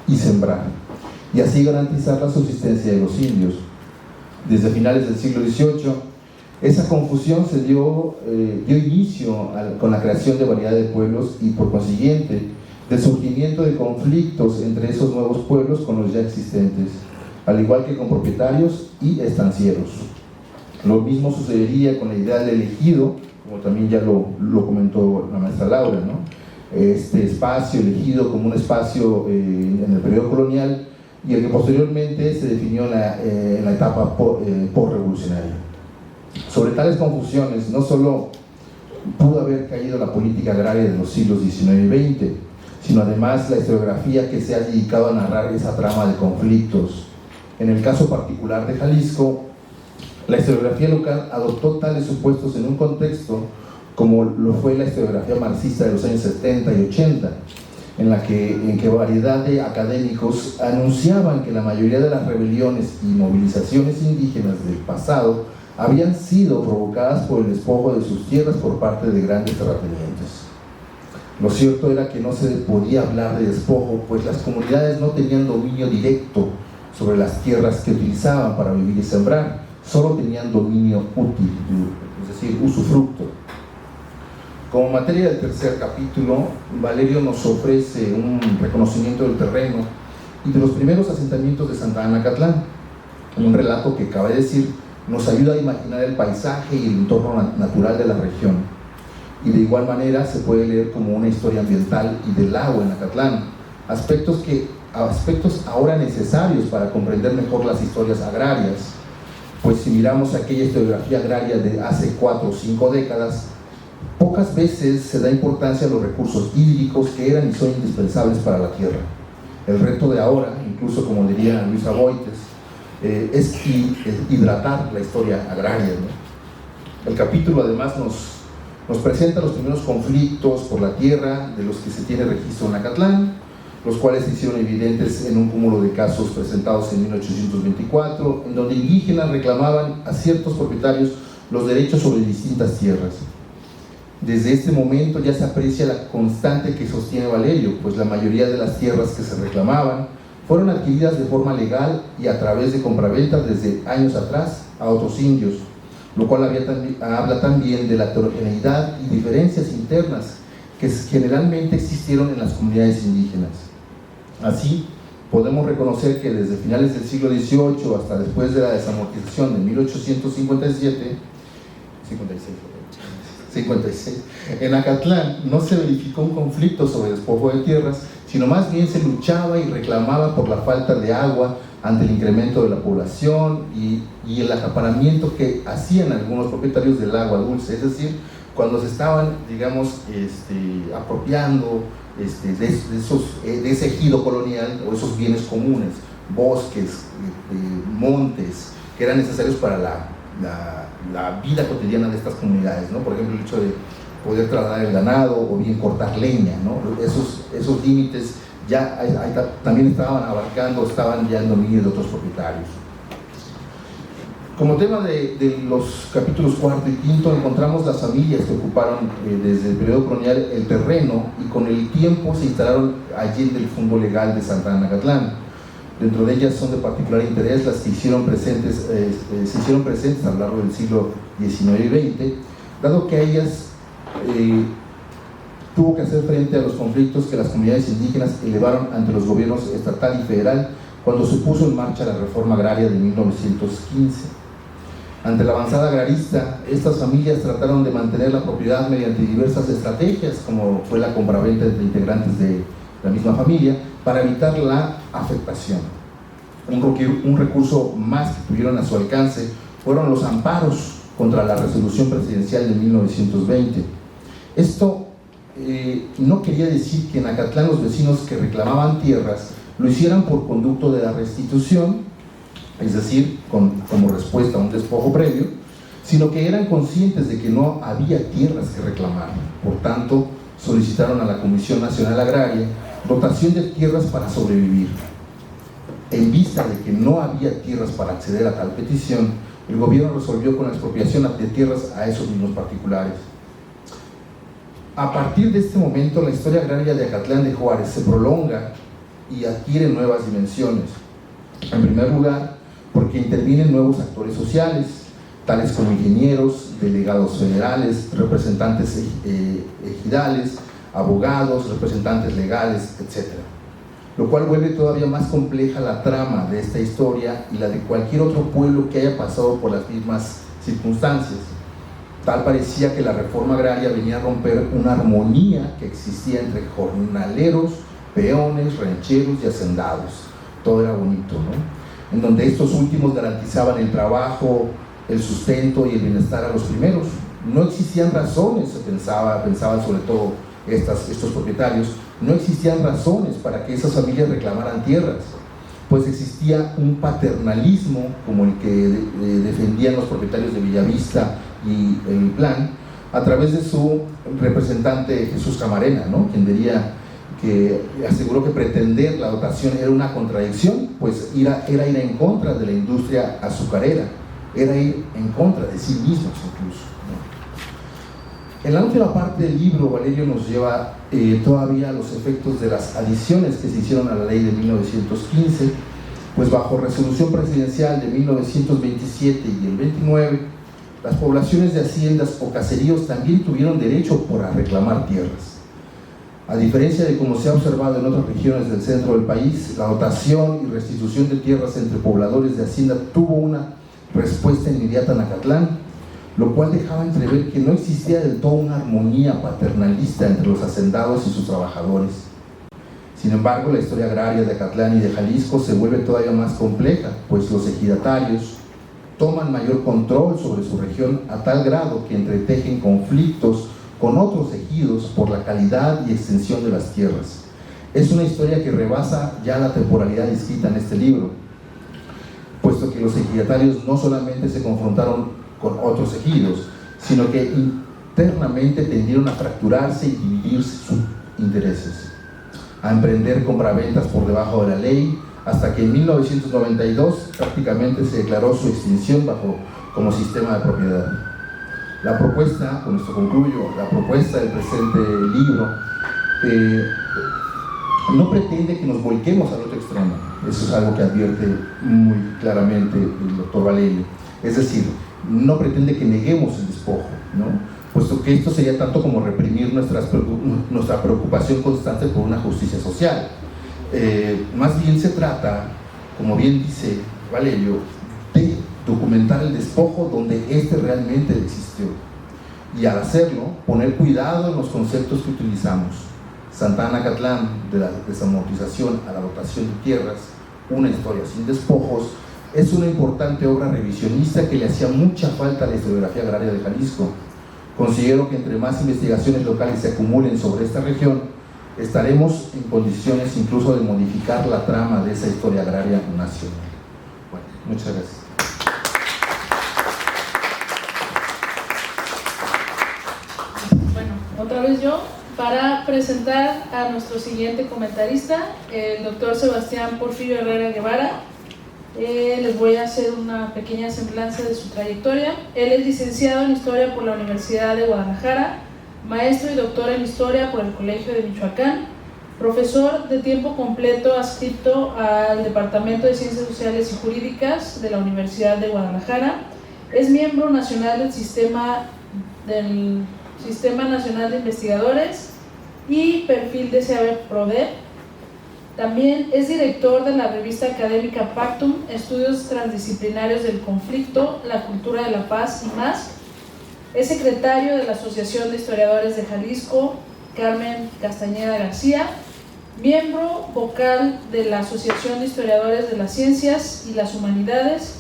y sembrar, y así garantizar la subsistencia de los indios. Desde finales del siglo XVIII, esa confusión se dio inicio con la creación de variedad de pueblos y, por consiguiente, del surgimiento de conflictos entre esos nuevos pueblos con los ya existentes, al igual que con propietarios y estancieros. Lo mismo sucedería con la idea del ejido, como también ya lo comentó la maestra Laura, ¿no? Este espacio elegido como un espacio en el periodo colonial, y el que posteriormente se definió en la etapa postrevolucionaria. Sobre tales confusiones no solo pudo haber caído la política agraria de los siglos XIX y XX, sino además la historiografía que se ha dedicado a narrar esa trama de conflictos. En el caso particular de Jalisco, la historiografía local adoptó tales supuestos en un contexto como lo fue la historiografía marxista de los años 70 y 80, en que variedad de académicos anunciaban que la mayoría de las rebeliones y movilizaciones indígenas del pasado habían sido provocadas por el despojo de sus tierras por parte de grandes terratenientes. Lo cierto era que no se podía hablar de despojo, pues las comunidades no tenían dominio directo sobre las tierras que utilizaban para vivir y sembrar, solo tenían dominio útil, es decir, usufructo. Como materia del tercer capítulo, Valerio nos ofrece un reconocimiento del terreno y de los primeros asentamientos de Santa Ana Acatlán, un relato que, cabe decir, nos ayuda a imaginar el paisaje y el entorno natural de la región, y de igual manera se puede leer como una historia ambiental y del agua en Acatlán, aspectos ahora necesarios para comprender mejor las historias agrarias, pues si miramos aquella historiografía agraria de hace 4 o 5 décadas, pocas veces se da importancia a los recursos hídricos que eran y son indispensables para la tierra. El reto de ahora, incluso como diría Luisa Boites, es hidratar la historia agraria, ¿no? El capítulo además nos presenta los primeros conflictos por la tierra de los que se tiene registro en Acatlán, los cuales se hicieron evidentes en un cúmulo de casos presentados en 1824, en donde indígenas reclamaban a ciertos propietarios los derechos sobre distintas tierras. Desde este momento ya se aprecia la constante que sostiene Valerio, pues la mayoría de las tierras que se reclamaban fueron adquiridas de forma legal y a través de compraventas desde años atrás a otros indios, lo cual habla también de la heterogeneidad y diferencias internas que generalmente existieron en las comunidades indígenas. Así, podemos reconocer que desde finales del siglo XVIII hasta después de la desamortización de 1857, 56, en Acatlán no se verificó un conflicto sobre despojo de tierras, sino más bien se luchaba y reclamaba por la falta de agua ante el incremento de la población y el acaparamiento que hacían algunos propietarios del agua dulce, es decir, cuando se estaban, digamos, apropiando de ese ejido colonial o esos bienes comunes, bosques, montes, que eran necesarios para la vida cotidiana de estas comunidades, ¿no? Por ejemplo, el hecho de poder trasladar el ganado o bien cortar leña, ¿no? Esos límites ya también estaban ya en dominio de otros propietarios. Como tema de los capítulos 4 y 5 encontramos las familias que ocuparon desde el periodo colonial el terreno y con el tiempo se instalaron allí en el fondo legal de Santa Ana Acatlán. Dentro de ellas son de particular interés las que se hicieron presentes a lo largo del siglo XIX y XX, dado que a ellas tuvo que hacer frente a los conflictos que las comunidades indígenas elevaron ante los gobiernos estatal y federal cuando se puso en marcha la reforma agraria de 1915. Ante la avanzada agrarista, estas familias trataron de mantener la propiedad mediante diversas estrategias, como fue la compraventa entre integrantes de la misma familia, para evitar la afectación. Un recurso más que tuvieron a su alcance fueron los amparos contra la resolución presidencial de 1920. Esto no quería decir que en Acatlán los vecinos que reclamaban tierras lo hicieran por conducto de la restitución, es decir, como respuesta a un despojo previo, sino que eran conscientes de que no había tierras que reclamar. Por tanto, solicitaron a la Comisión Nacional Agraria dotación de tierras para sobrevivir. En vista de que no había tierras para acceder a tal petición, el gobierno resolvió con la expropiación de tierras a esos mismos particulares. A partir de este momento, la historia agraria de Acatlán de Juárez se prolonga y adquiere nuevas dimensiones. En primer lugar, porque intervienen nuevos actores sociales, tales como ingenieros, delegados federales, representantes ejidales, abogados, representantes legales, etc. Lo cual vuelve todavía más compleja la trama de esta historia y la de cualquier otro pueblo que haya pasado por las mismas circunstancias. Tal parecía que la reforma agraria venía a romper una armonía que existía entre jornaleros, peones, rancheros y hacendados. Todo era bonito, ¿no? En donde estos últimos garantizaban el trabajo, el sustento y el bienestar a los primeros. No existían razones, pensaban sobre todo estos propietarios, no existían razones para que esas familias reclamaran tierras, pues existía un paternalismo como el que defendían los propietarios de Villavista y el Plan, a través de su representante Jesús Camarena, ¿no? Quien diría que aseguró que pretender la dotación era una contradicción, pues era ir en contra de la industria azucarera, era ir en contra de sí mismos incluso, ¿no? En la última parte del libro, Valerio nos lleva todavía a los efectos de las adiciones que se hicieron a la ley de 1915, pues bajo resolución presidencial de 1927 y el 29, las poblaciones de haciendas o caseríos también tuvieron derecho a reclamar tierras. A diferencia de como se ha observado en otras regiones del centro del país, la dotación y restitución de tierras entre pobladores de hacienda tuvo una respuesta inmediata en Acatlán, lo cual dejaba entrever que no existía del todo una armonía paternalista entre los hacendados y sus trabajadores. Sin embargo, la historia agraria de Acatlán y de Jalisco se vuelve todavía más compleja, pues los ejidatarios toman mayor control sobre su región a tal grado que entretejen conflictos con otros ejidos por la calidad y extensión de las tierras. Es una historia que rebasa ya la temporalidad descrita en este libro, puesto que los ejidatarios no solamente se confrontaron con otros ejidos, sino que internamente tendieron a fracturarse y dividir sus intereses, a emprender compraventas por debajo de la ley, hasta que en 1992 prácticamente se declaró su extinción como sistema de propiedad. La propuesta, con esto concluyo, la propuesta del presente libro no pretende que nos volquemos al otro extremo. Eso es algo que advierte muy claramente el doctor Valerio. Es decir, no pretende que neguemos el despojo, ¿no? Puesto que esto sería tanto como reprimir nuestra preocupación constante por una justicia social. Más bien se trata, como bien dice Valerio, de documentar el despojo donde éste realmente existió, y al hacerlo, poner cuidado en los conceptos que utilizamos. Santa Ana Acatlán, de la desamortización a la dotación de tierras, una historia sin despojos, es una importante obra revisionista que le hacía mucha falta a la historiografía agraria de Jalisco. Considero que entre más investigaciones locales se acumulen sobre esta región, estaremos en condiciones incluso de modificar la trama de esa historia agraria nacional. Bueno, muchas gracias. Otra vez yo, para presentar a nuestro siguiente comentarista, el doctor Sebastián Porfirio Herrera Guevara. Les voy a hacer una pequeña semblanza de su trayectoria. Él es licenciado en Historia por la Universidad de Guadalajara, maestro y doctor en Historia por el Colegio de Michoacán, profesor de tiempo completo adscrito al Departamento de Ciencias Sociales y Jurídicas de la Universidad de Guadalajara. Es miembro nacional del Sistema Nacional de Investigadores y perfil de SEABE PRODEP. También es director de la revista académica Pactum, Estudios Transdisciplinarios del Conflicto, la Cultura de la Paz y más. Es secretario de la Asociación de Historiadores de Jalisco, Carmen Castañeda García, miembro vocal de la Asociación de Historiadores de las Ciencias y las Humanidades,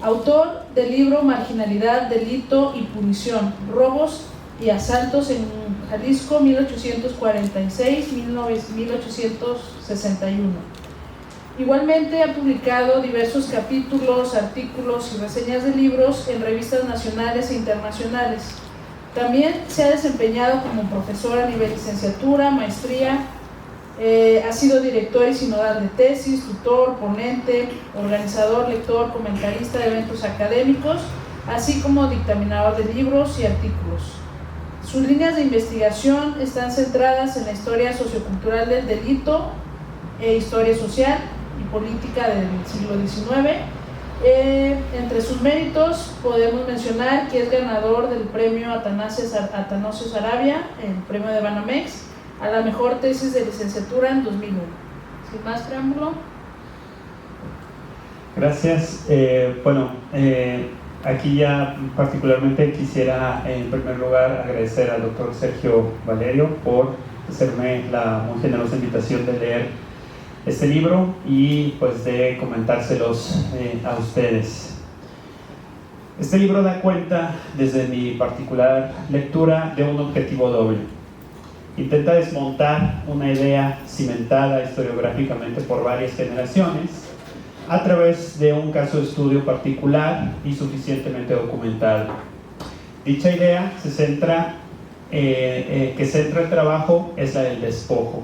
autor del libro Marginalidad, Delito y Punición, Robos y Asaltos en Jalisco 1846-1861. Igualmente ha publicado diversos capítulos, artículos y reseñas de libros en revistas nacionales e internacionales. También se ha desempeñado como profesor a nivel licenciatura, maestría, ha sido director y sinodal de tesis, tutor, ponente, organizador, lector, comentarista de eventos académicos, así como dictaminador de libros y artículos. Sus líneas de investigación están centradas en la historia sociocultural del delito, historia social y política del siglo XIX. Entre sus méritos podemos mencionar que es ganador del premio Atanasio Sarabia, el premio de Banamex, a la mejor tesis de licenciatura en 2001. Sin más preámbulo. Gracias. Aquí ya particularmente quisiera en primer lugar agradecer al doctor Sergio Valerio por hacerme la muy generosa invitación de leer este libro y pues de comentárselos a ustedes. Este libro da cuenta, desde mi particular lectura, de un objetivo doble. Intenta desmontar una idea cimentada historiográficamente por varias generaciones a través de un caso de estudio particular y suficientemente documentado. Dicha idea que centra el trabajo es la del despojo.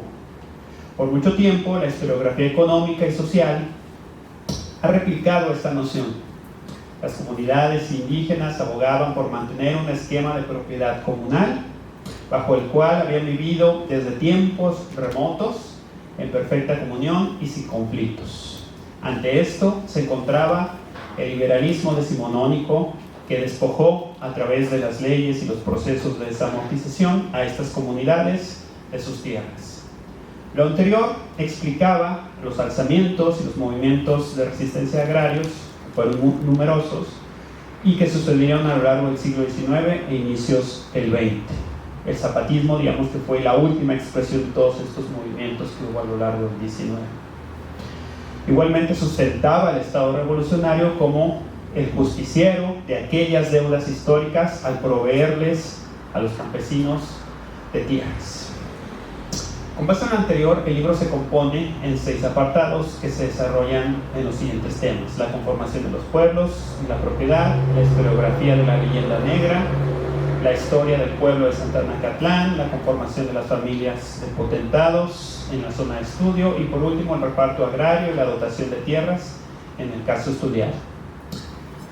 Por mucho tiempo, la historiografía económica y social ha replicado esta noción. Las comunidades indígenas abogaban por mantener un esquema de propiedad comunal bajo el cual habían vivido desde tiempos remotos en perfecta comunión y sin conflictos. Ante esto se encontraba el liberalismo decimonónico que despojó a través de las leyes y los procesos de desamortización a estas comunidades de sus tierras. Lo anterior explicaba los alzamientos y los movimientos de resistencia agrarios, que fueron muy numerosos y que sucedieron a lo largo del siglo XIX e inicios del XX. El zapatismo, digamos que fue la última expresión de todos estos movimientos que hubo a lo largo del XIX. Igualmente sustentaba el Estado revolucionario como el justiciero de aquellas deudas históricas al proveerles a los campesinos de tierras. Con base en lo anterior, el libro se compone en 6 apartados que se desarrollan en los siguientes temas: la conformación de los pueblos, la propiedad, la historiografía de la leyenda negra, la historia del pueblo de Santana Catlán, la conformación de las familias de potentados en la zona de estudio y por último el reparto agrario y la dotación de tierras en el caso estudiado.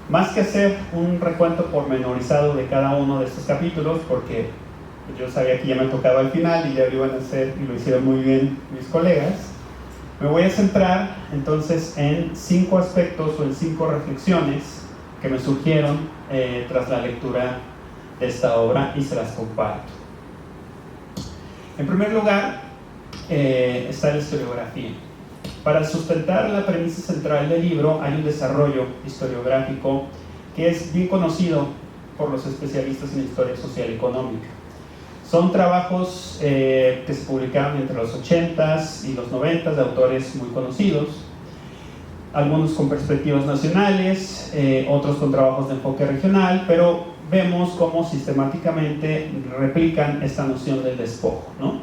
Más que hacer un recuento pormenorizado de cada uno de estos capítulos, porque yo sabía que ya me tocaba al final y ya lo iban a hacer y lo hicieron muy bien mis colegas, me voy a centrar entonces en 5 aspectos o en 5 reflexiones que me surgieron tras la lectura de esta obra y se las comparto. En primer lugar está la historiografía. Para sustentar la premisa central del libro hay un desarrollo historiográfico que es bien conocido por los especialistas en historia social y económica. Son trabajos que se publicaron entre los 80s y los 90s de autores muy conocidos, algunos con perspectivas nacionales, otros con trabajos de enfoque regional, pero vemos cómo sistemáticamente replican esta noción del despojo, ¿no?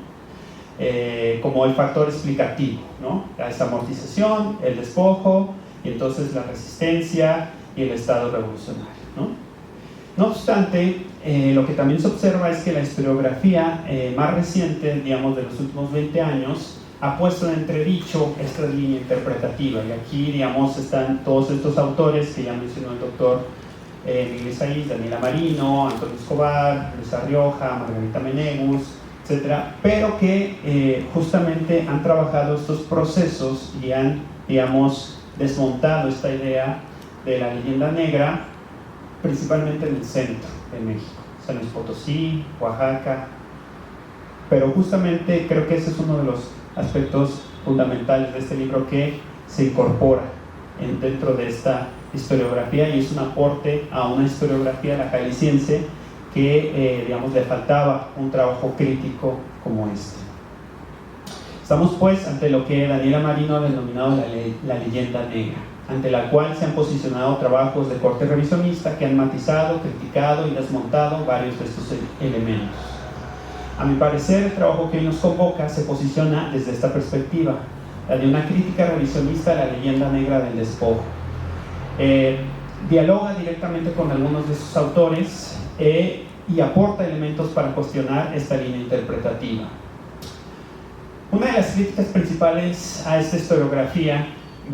Como el factor explicativo, ¿no? La desamortización, el despojo, y entonces la resistencia y el Estado revolucionario, ¿no? No obstante, lo que también se observa es que la historiografía más reciente, digamos de los últimos 20 años, ha puesto en entredicho esta línea interpretativa, y aquí, digamos, están todos estos autores que ya mencionó el doctor Miguel Saiz, Daniela Marino, Antonio Escobar, Luisa Rioja, Margarita Menegus, etcétera, pero que justamente han trabajado estos procesos y han, digamos, desmontado esta idea de la leyenda negra, principalmente en el centro de México, San Luis Potosí, Oaxaca, pero justamente creo que ese es uno de los aspectos fundamentales de este libro que se incorpora dentro de esta historiografía, y es un aporte a una historiografía la jalisciense que digamos le faltaba un trabajo crítico como este. Estamos pues ante lo que Daniela Marino ha denominado la leyenda negra, ante la cual se han posicionado trabajos de corte revisionista que han matizado, criticado y desmontado varios de estos elementos. A mi parecer, el trabajo que hoy nos convoca se posiciona desde esta perspectiva, la de una crítica revisionista a la leyenda negra del despojo. Dialoga directamente con algunos de sus autores y aporta elementos para cuestionar esta línea interpretativa. Una de las críticas principales a esta historiografía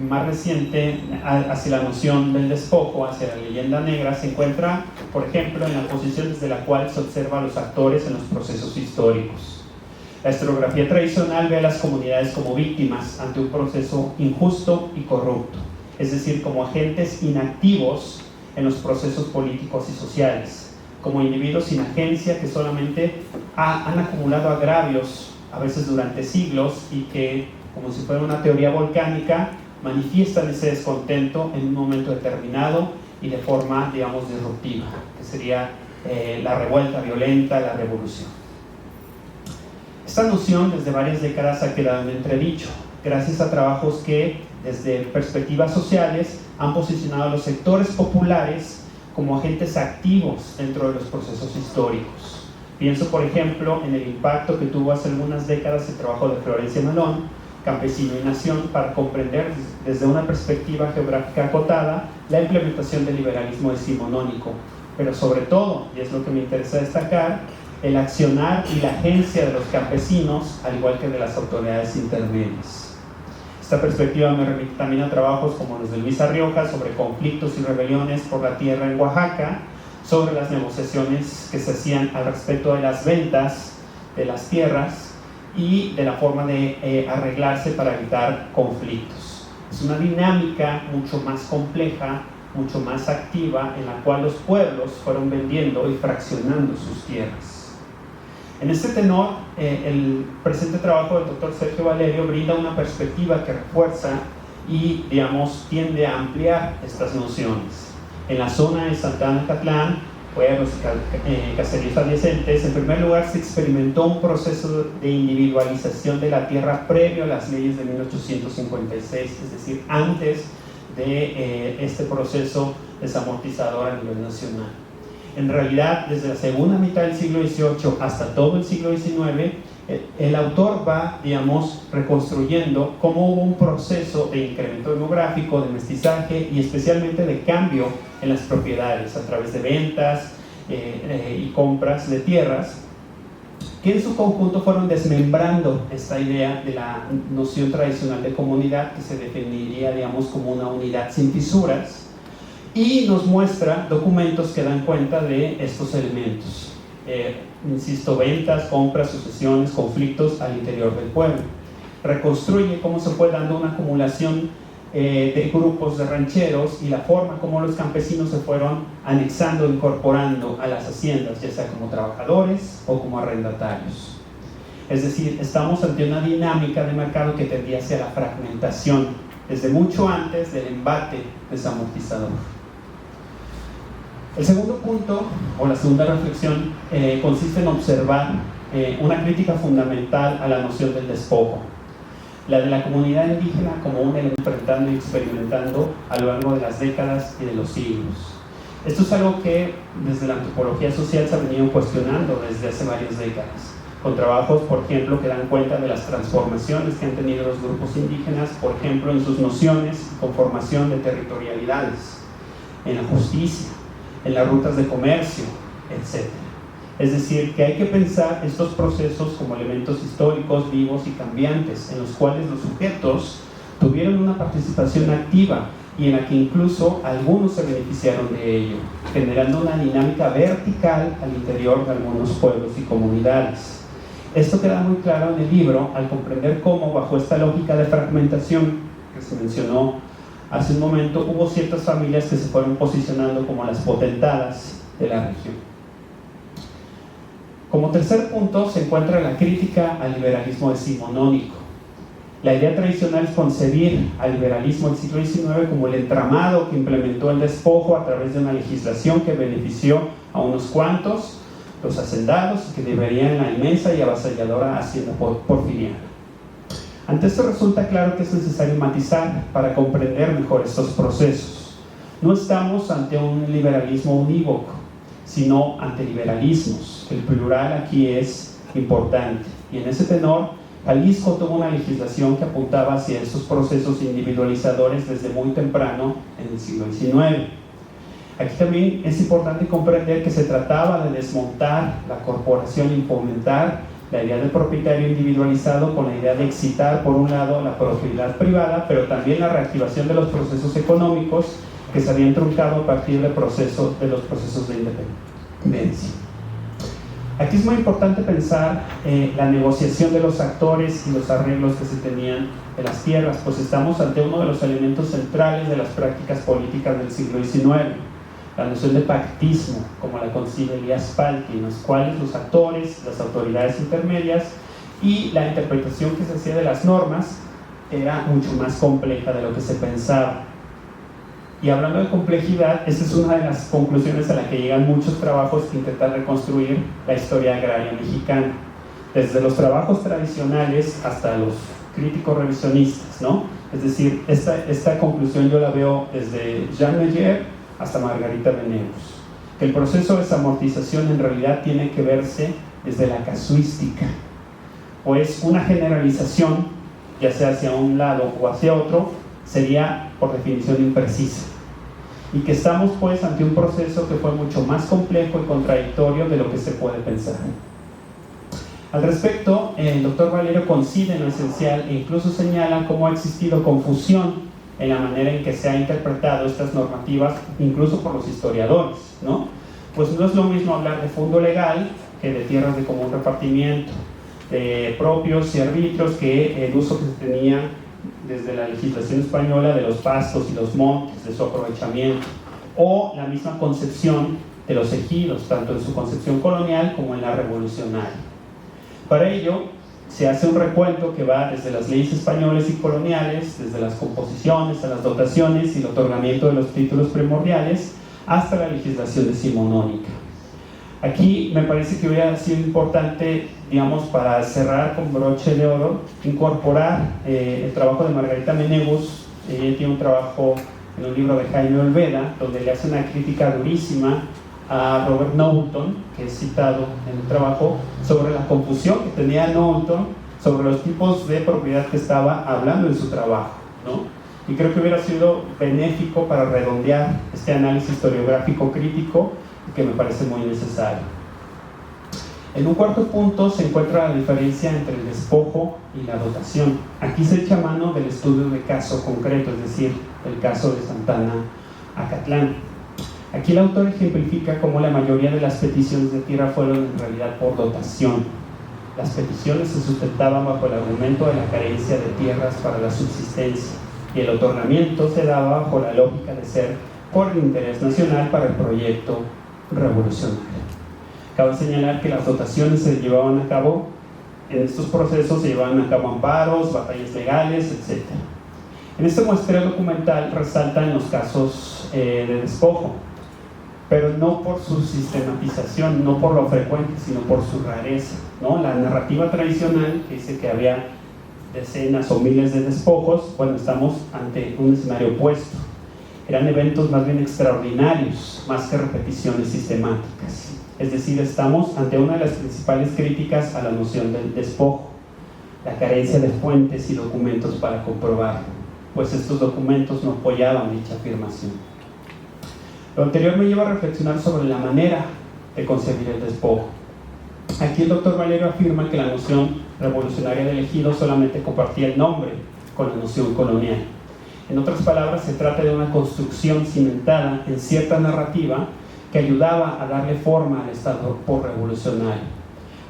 más reciente hacia la noción del despojo, hacia la leyenda negra, se encuentra, por ejemplo, en la posición desde la cual se observa a los actores en los procesos históricos. La historiografía tradicional ve a las comunidades como víctimas ante un proceso injusto y corrupto, es decir, como agentes inactivos en los procesos políticos y sociales, como individuos sin agencia que solamente han acumulado agravios, a veces durante siglos, y que, como si fuera una teoría volcánica, manifiestan ese descontento en un momento determinado y de forma, digamos, disruptiva, que sería la revuelta violenta, la revolución. Esta noción desde varias décadas ha quedado en entredicho, gracias a trabajos que, desde perspectivas sociales, han posicionado a los sectores populares como agentes activos dentro de los procesos históricos. Pienso, por ejemplo, en el impacto que tuvo hace algunas décadas el trabajo de Florencia Melón, Campesino y Nación, para comprender desde una perspectiva geográfica acotada la implementación del liberalismo decimonónico, pero sobre todo, y es lo que me interesa destacar, el accionar y la agencia de los campesinos, al igual que de las autoridades intermedias. Esta perspectiva me remite también a trabajos como los de Luisa Rioja sobre conflictos y rebeliones por la tierra en Oaxaca, sobre las negociaciones que se hacían al respecto de las ventas de las tierras y de la forma de arreglarse para evitar conflictos. Es una dinámica mucho más compleja, mucho más activa, en la cual los pueblos fueron vendiendo y fraccionando sus tierras. En este tenor, el presente trabajo del doctor Sergio Valerio brinda una perspectiva que refuerza y, digamos, tiende a ampliar estas nociones. En la zona de Santa Ana Catlán, pueblos y caseríos adyacentes, en primer lugar se experimentó un proceso de individualización de la tierra previo a las leyes de 1856, es decir, antes de este proceso desamortizador a nivel nacional. En realidad, desde la segunda mitad del siglo XVIII hasta todo el siglo XIX, el autor va, digamos, reconstruyendo cómo hubo un proceso de incremento demográfico, de mestizaje y especialmente de cambio en las propiedades a través de ventas y compras de tierras, que en su conjunto fueron desmembrando esta idea de la noción tradicional de comunidad, que se definiría, digamos, como una unidad sin fisuras, y nos muestra documentos que dan cuenta de estos elementos. Insisto, ventas, compras, sucesiones, conflictos al interior del pueblo. Reconstruye cómo se fue dando una acumulación de grupos de rancheros y la forma como los campesinos se fueron anexando, incorporando a las haciendas, ya sea como trabajadores o como arrendatarios. Es decir, estamos ante una dinámica de mercado que tendía hacia la fragmentación, desde mucho antes del embate desamortizador. El segundo punto, o la segunda reflexión, consiste en observar una crítica fundamental a la noción del despojo, la de la comunidad indígena como un elemento enfrentando y experimentando a lo largo de las décadas y de los siglos. Esto es algo que desde la antropología social se ha venido cuestionando desde hace varias décadas, con trabajos, por ejemplo, que dan cuenta de las transformaciones que han tenido los grupos indígenas, por ejemplo, en sus nociones y conformación de territorialidades, en la justicia, en las rutas de comercio, etc. Es decir, que hay que pensar estos procesos como elementos históricos, vivos y cambiantes, en los cuales los sujetos tuvieron una participación activa y en la que incluso algunos se beneficiaron de ello, generando una dinámica vertical al interior de algunos pueblos y comunidades. Esto queda muy claro en el libro al comprender cómo, bajo esta lógica de fragmentación que se mencionó hace un momento, hubo ciertas familias que se fueron posicionando como las potentadas de la región. Como tercer punto se encuentra la crítica al liberalismo decimonónico. La idea tradicional es concebir al liberalismo del siglo XIX como el entramado que implementó el despojo a través de una legislación que benefició a unos cuantos, los hacendados, que deberían la inmensa y avasalladora hacienda porfiriana. Ante esto resulta claro que es necesario matizar para comprender mejor estos procesos. No estamos ante un liberalismo unívoco, sino ante liberalismos. El plural aquí es importante. Y en ese tenor, Jalisco tuvo una legislación que apuntaba hacia estos procesos individualizadores desde muy temprano en el siglo XIX. Aquí también es importante comprender que se trataba de desmontar la corporación y fomentar la idea del propietario individualizado con la idea de excitar, por un lado, la propiedad privada, pero también la reactivación de los procesos económicos que se habían truncado a partir de los procesos de independencia. Aquí es muy importante pensar la negociación de los actores y los arreglos que se tenían de las tierras, pues estamos ante uno de los elementos centrales de las prácticas políticas del siglo XIX, la noción de pactismo, como la concibe Elías Palti, en los cuales los actores, las autoridades intermedias y la interpretación que se hacía de las normas era mucho más compleja de lo que se pensaba. Y hablando de complejidad, esta es una de las conclusiones a la que llegan muchos trabajos que intentan reconstruir la historia agraria mexicana, desde los trabajos tradicionales hasta los críticos revisionistas, ¿no? Es decir, esta conclusión yo la veo desde Jean Meyer hasta Margarita Venegas, que el proceso de desamortización en realidad tiene que verse desde la casuística, pues una generalización, ya sea hacia un lado o hacia otro, sería por definición imprecisa, y que estamos pues ante un proceso que fue mucho más complejo y contradictorio de lo que se puede pensar. Al respecto, el doctor Valero coincide en lo esencial e incluso señala cómo ha existido confusión en la manera en que se han interpretado estas normativas, incluso por los historiadores, ¿no? Pues no es lo mismo hablar de fondo legal que de tierras de común repartimiento, de propios y arbitrios, que el uso que se tenía desde la legislación española de los pastos y los montes, de su aprovechamiento, o la misma concepción de los ejidos, tanto en su concepción colonial como en la revolucionaria. Para ello, se hace un recuento que va desde las leyes españolas y coloniales, desde las composiciones a las dotaciones y el otorgamiento de los títulos primordiales, hasta la legislación decimonónica. Aquí me parece que hubiera sido importante, digamos, para cerrar con broche de oro, incorporar el trabajo de Margarita Venegas. Ella tiene un trabajo en un libro de Jaime Olveda, donde le hace una crítica durísima a Robert Knowlton, que es citado en el trabajo, sobre la confusión que tenía Knowlton sobre los tipos de propiedad que estaba hablando en su trabajo, ¿no? Y creo que hubiera sido benéfico para redondear este análisis historiográfico crítico, que me parece muy necesario. En un cuarto punto se encuentra la diferencia entre el despojo y la dotación. Aquí se echa mano del estudio de caso concreto, es decir, el caso de Santana Acatlán. Aquí el autor ejemplifica cómo la mayoría de las peticiones de tierra fueron en realidad por dotación. Las peticiones se sustentaban bajo el argumento de la carencia de tierras para la subsistencia, y el otorgamiento se daba bajo la lógica de ser por el interés nacional para el proyecto revolucionario. Cabe señalar que las dotaciones se llevaban a cabo, en estos procesos se llevaban a cabo amparos, batallas legales, etc. En este muestreo documental resaltan los casos de despojo, pero no por su sistematización, no por lo frecuente, sino por su rareza, ¿no? La narrativa tradicional que dice que había decenas o miles de despojos, bueno, estamos ante un escenario opuesto. Eran eventos más bien extraordinarios, más que repeticiones sistemáticas. Es decir, estamos ante una de las principales críticas a la noción del despojo, la carencia de fuentes y documentos para comprobarlo, pues estos documentos no apoyaban dicha afirmación. Lo anterior me lleva a reflexionar sobre la manera de concebir el despojo. Aquí el doctor Valero afirma que la noción revolucionaria del ejido solamente compartía el nombre con la noción colonial. En otras palabras, se trata de una construcción cimentada en cierta narrativa que ayudaba a darle forma al Estado por-revolucionario.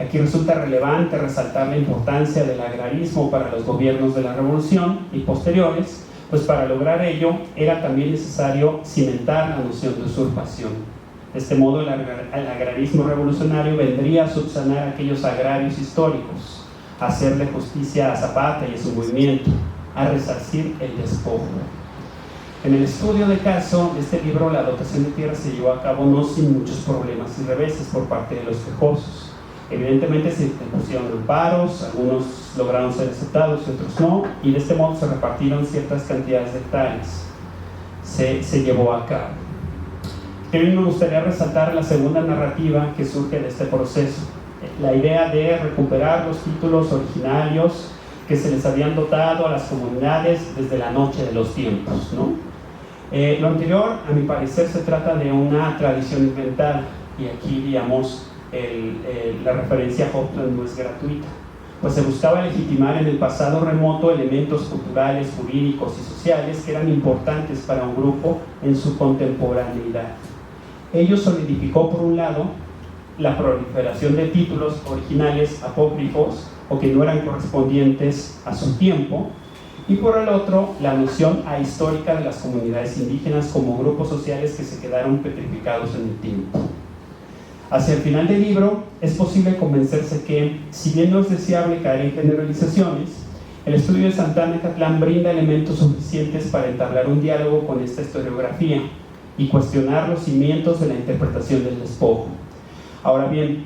Aquí resulta relevante resaltar la importancia del agrarismo para los gobiernos de la Revolución y posteriores, pues para lograr ello era también necesario cimentar la noción de usurpación. De este modo, el agrarismo revolucionario vendría a subsanar aquellos agravios históricos, a hacerle justicia a Zapata y a su movimiento, a resarcir el despojo. En el estudio de caso de este libro, la dotación de tierras se llevó a cabo no sin muchos problemas y reveses por parte de los quejosos. Evidentemente se pusieron amparos, algunos lograron ser aceptados y otros no, y de este modo se repartieron ciertas cantidades de hectáreas. Se llevó a cabo. También me gustaría resaltar la segunda narrativa que surge de este proceso, la idea de recuperar los títulos originarios que se les habían dotado a las comunidades desde la noche de los tiempos, ¿no? Lo anterior, a mi parecer, se trata de una tradición inventada, y aquí, digamos, la referencia a Hopland no es gratuita, pues se buscaba legitimar en el pasado remoto elementos culturales, jurídicos y sociales que eran importantes para un grupo en su contemporaneidad. Ello solidificó, por un lado, la proliferación de títulos originales apócrifos o que no eran correspondientes a su tiempo, y por el otro, la noción ahistórica de las comunidades indígenas como grupos sociales que se quedaron petrificados en el tiempo. Hacia el final del libro, es posible convencerse que, si bien no es deseable caer en generalizaciones, el estudio de Santana Catlán brinda elementos suficientes para entablar un diálogo con esta historiografía y cuestionar los cimientos de la interpretación del despojo. Ahora bien,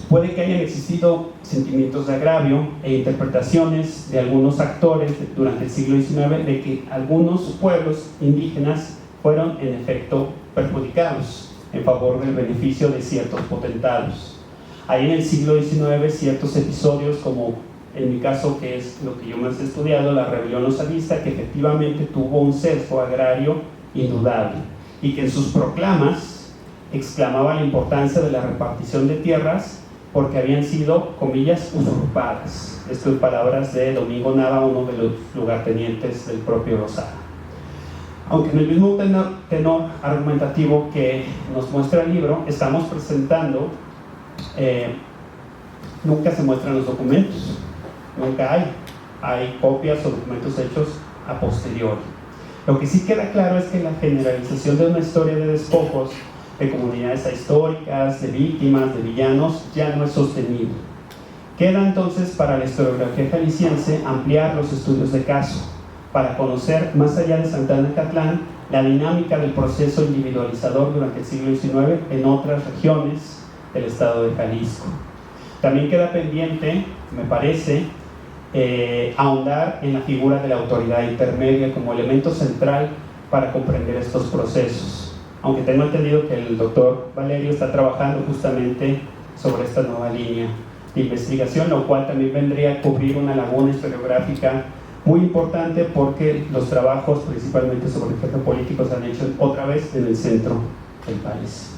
puede que hayan existido sentimientos de agravio e interpretaciones de algunos actores durante el siglo XIX de que algunos pueblos indígenas fueron en efecto perjudicados en favor del beneficio de ciertos potentados. Hay en el siglo XIX ciertos episodios, como en mi caso, que es lo que yo más he estudiado, la rebelión osadista, que efectivamente tuvo un sesgo agrario indudable y que en sus proclamas exclamaba la importancia de la repartición de tierras porque habían sido, comillas, usurpadas. Esto en palabras de Domingo Nava, uno de los lugartenientes del propio Lozada. Aunque en el mismo tenor argumentativo que nos muestra el libro, estamos presentando, nunca se muestran los documentos, nunca hay copias o documentos hechos a posteriori. Lo que sí queda claro es que la generalización de una historia de despojos, de comunidades ahistóricas, de víctimas, de villanos, ya no es sostenible. Queda entonces para la historiografía jalisciense ampliar los estudios de caso, para conocer, más allá de Santana Catlán, la dinámica del proceso individualizador durante el siglo XIX en otras regiones del estado de Jalisco. También queda pendiente, me parece, ahondar en la figura de la autoridad intermedia como elemento central para comprender estos procesos, aunque tengo entendido que el doctor Valerio está trabajando justamente sobre esta nueva línea de investigación, lo cual también vendría a cubrir una laguna historiográfica muy importante, porque los trabajos principalmente sobre el efecto político se han hecho otra vez en el centro del país.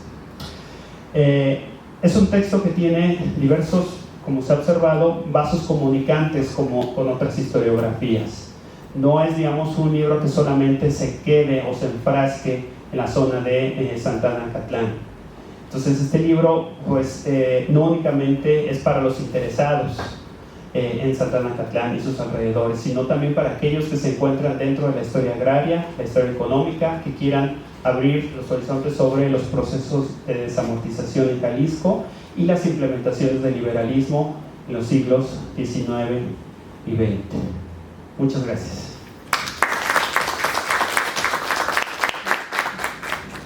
Es un texto que tiene diversos, como se ha observado, vasos comunicantes como con otras historiografías. No es, digamos, un libro que solamente se quede o se enfrasque en la zona de Santana Catlán. Entonces este libro, pues, no únicamente es para los interesados en Santana Catlán y sus alrededores, sino también para aquellos que se encuentran dentro de la historia agraria, la historia económica, que quieran abrir los horizontes sobre los procesos de desamortización en Jalisco y las implementaciones del liberalismo en los siglos XIX y XX. Muchas gracias.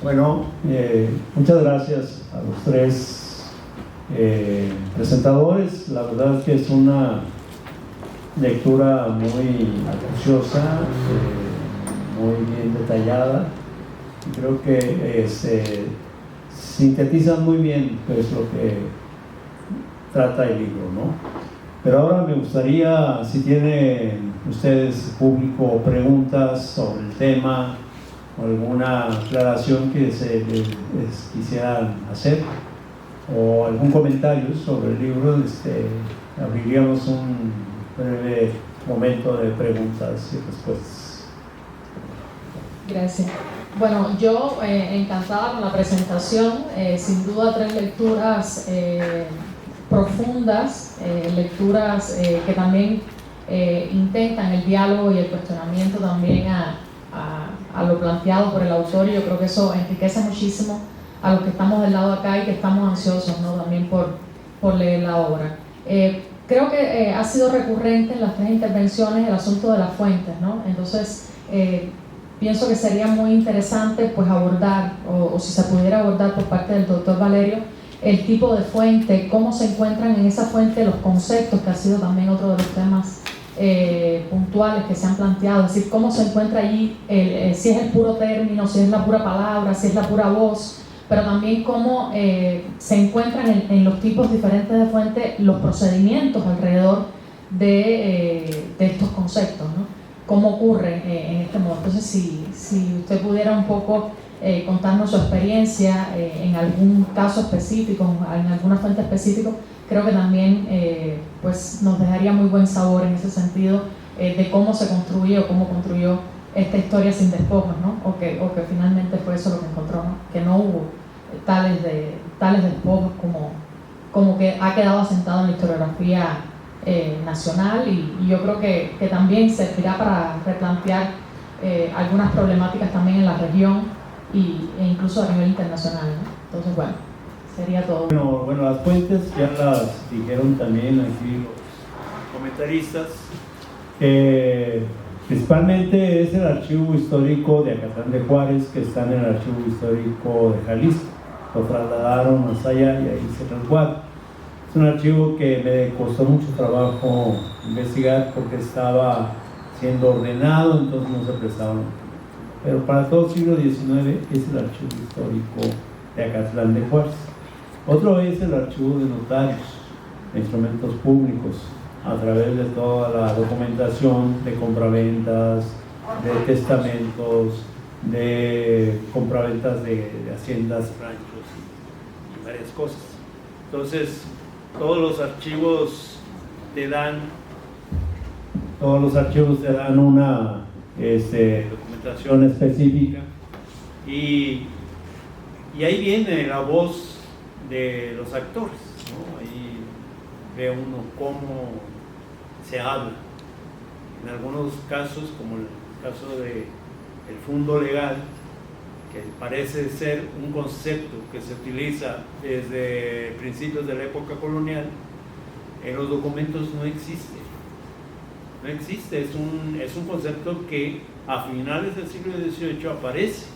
Bueno, muchas gracias a los tres presentadores. La verdad es que es una lectura muy acuciosa, muy bien detallada, y creo que se sintetizan muy bien, pues, lo que trata el libro, ¿no? Pero ahora me gustaría, si tienen ustedes, público, preguntas sobre el tema o alguna aclaración que se les quisieran hacer, o algún comentario sobre el libro, abriríamos un breve momento de preguntas y respuestas. Gracias. Bueno, yo encantada con la presentación, sin duda 3 lecturas profundas, lecturas que también intentan el diálogo y el cuestionamiento también a lo planteado por el autor, y yo creo que eso enriquece muchísimo a los que estamos del lado de acá y que estamos ansiosos, ¿no?, también por leer la obra. Creo que ha sido recurrente en las 3 intervenciones el asunto de las fuentes, ¿no? Entonces, pienso que sería muy interesante pues abordar, o si se pudiera abordar por parte del doctor Valerio, el tipo de fuente, cómo se encuentran en esa fuente los conceptos, que ha sido también otro de los temas puntuales que se han planteado, es decir, cómo se encuentra allí, si es el puro término, si es la pura palabra, si es la pura voz, pero también cómo se encuentran en los tipos diferentes de fuente los procedimientos alrededor de estos conceptos, ¿no? Cómo ocurre en este modo. Entonces, si usted pudiera un poco contarnos su experiencia en algún caso específico, en alguna fuente específica, creo que también pues nos dejaría muy buen sabor en ese sentido de cómo se construye o cómo construyó esta historia sin despojos, ¿no? O que finalmente fue eso lo que encontró, ¿no? Que no hubo tales despojos como que ha quedado asentado en la historiografía nacional, y yo creo que también servirá para replantear algunas problemáticas también en la región e incluso a nivel internacional, ¿no? Entonces, bueno, sería todo. Bueno, las fuentes ya las dijeron también aquí los comentaristas. Principalmente es el archivo histórico de Acatlán de Juárez, que está en el archivo histórico de Jalisco. Lo trasladaron más allá y ahí se resguarda. Es un archivo que me costó mucho trabajo investigar porque estaba siendo ordenado, entonces no se prestaban. Pero para todo el siglo XIX es el archivo histórico de Acatlán de Juárez. Otro es el archivo de notarios, de instrumentos públicos, a través de toda la documentación de compraventas, de testamentos, de compraventas de haciendas, ranchos y varias cosas. Entonces, todos los archivos te dan una documentación específica, y ahí viene la voz de los actores, ¿no? Ahí ve uno cómo se habla. En algunos casos, como el caso del fundo legal, que parece ser un concepto que se utiliza desde principios de la época colonial, en los documentos no existe. No existe, es un concepto que a finales del siglo XVIII aparece,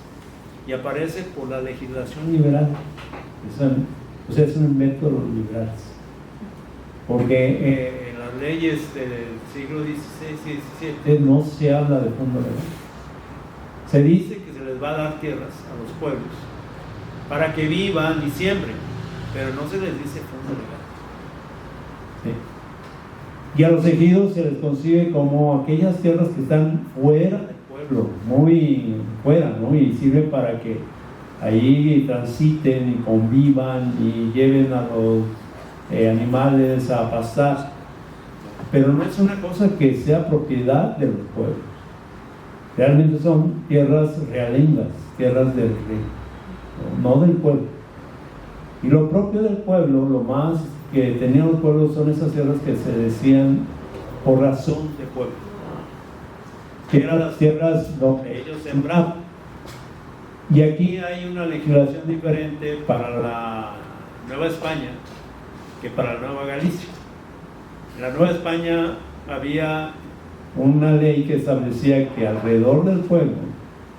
y aparece por la legislación liberal. O sea, es un invento de los liberales, porque en las leyes del siglo XVI y XVII no se habla de fondo legal. Se dice que se les va a dar tierras a los pueblos para que vivan y siembren, pero no se les dice fondo legal. ¿Sí? Y a los ejidos se les concibe como aquellas tierras que están fuera del pueblo, muy fuera, ¿no? Y sirven para que ahí transiten y convivan y lleven a los animales a pastar, pero no es una cosa que sea propiedad de los pueblos. Realmente son tierras realengas, tierras del rey, no del pueblo. Y lo propio del pueblo, lo más que tenían los pueblos, son esas tierras que se decían por razón de pueblo, que eran las tierras donde ellos sembraban. Y aquí hay una legislación diferente para la Nueva España que para la Nueva Galicia. En la Nueva España había una ley que establecía que alrededor del pueblo,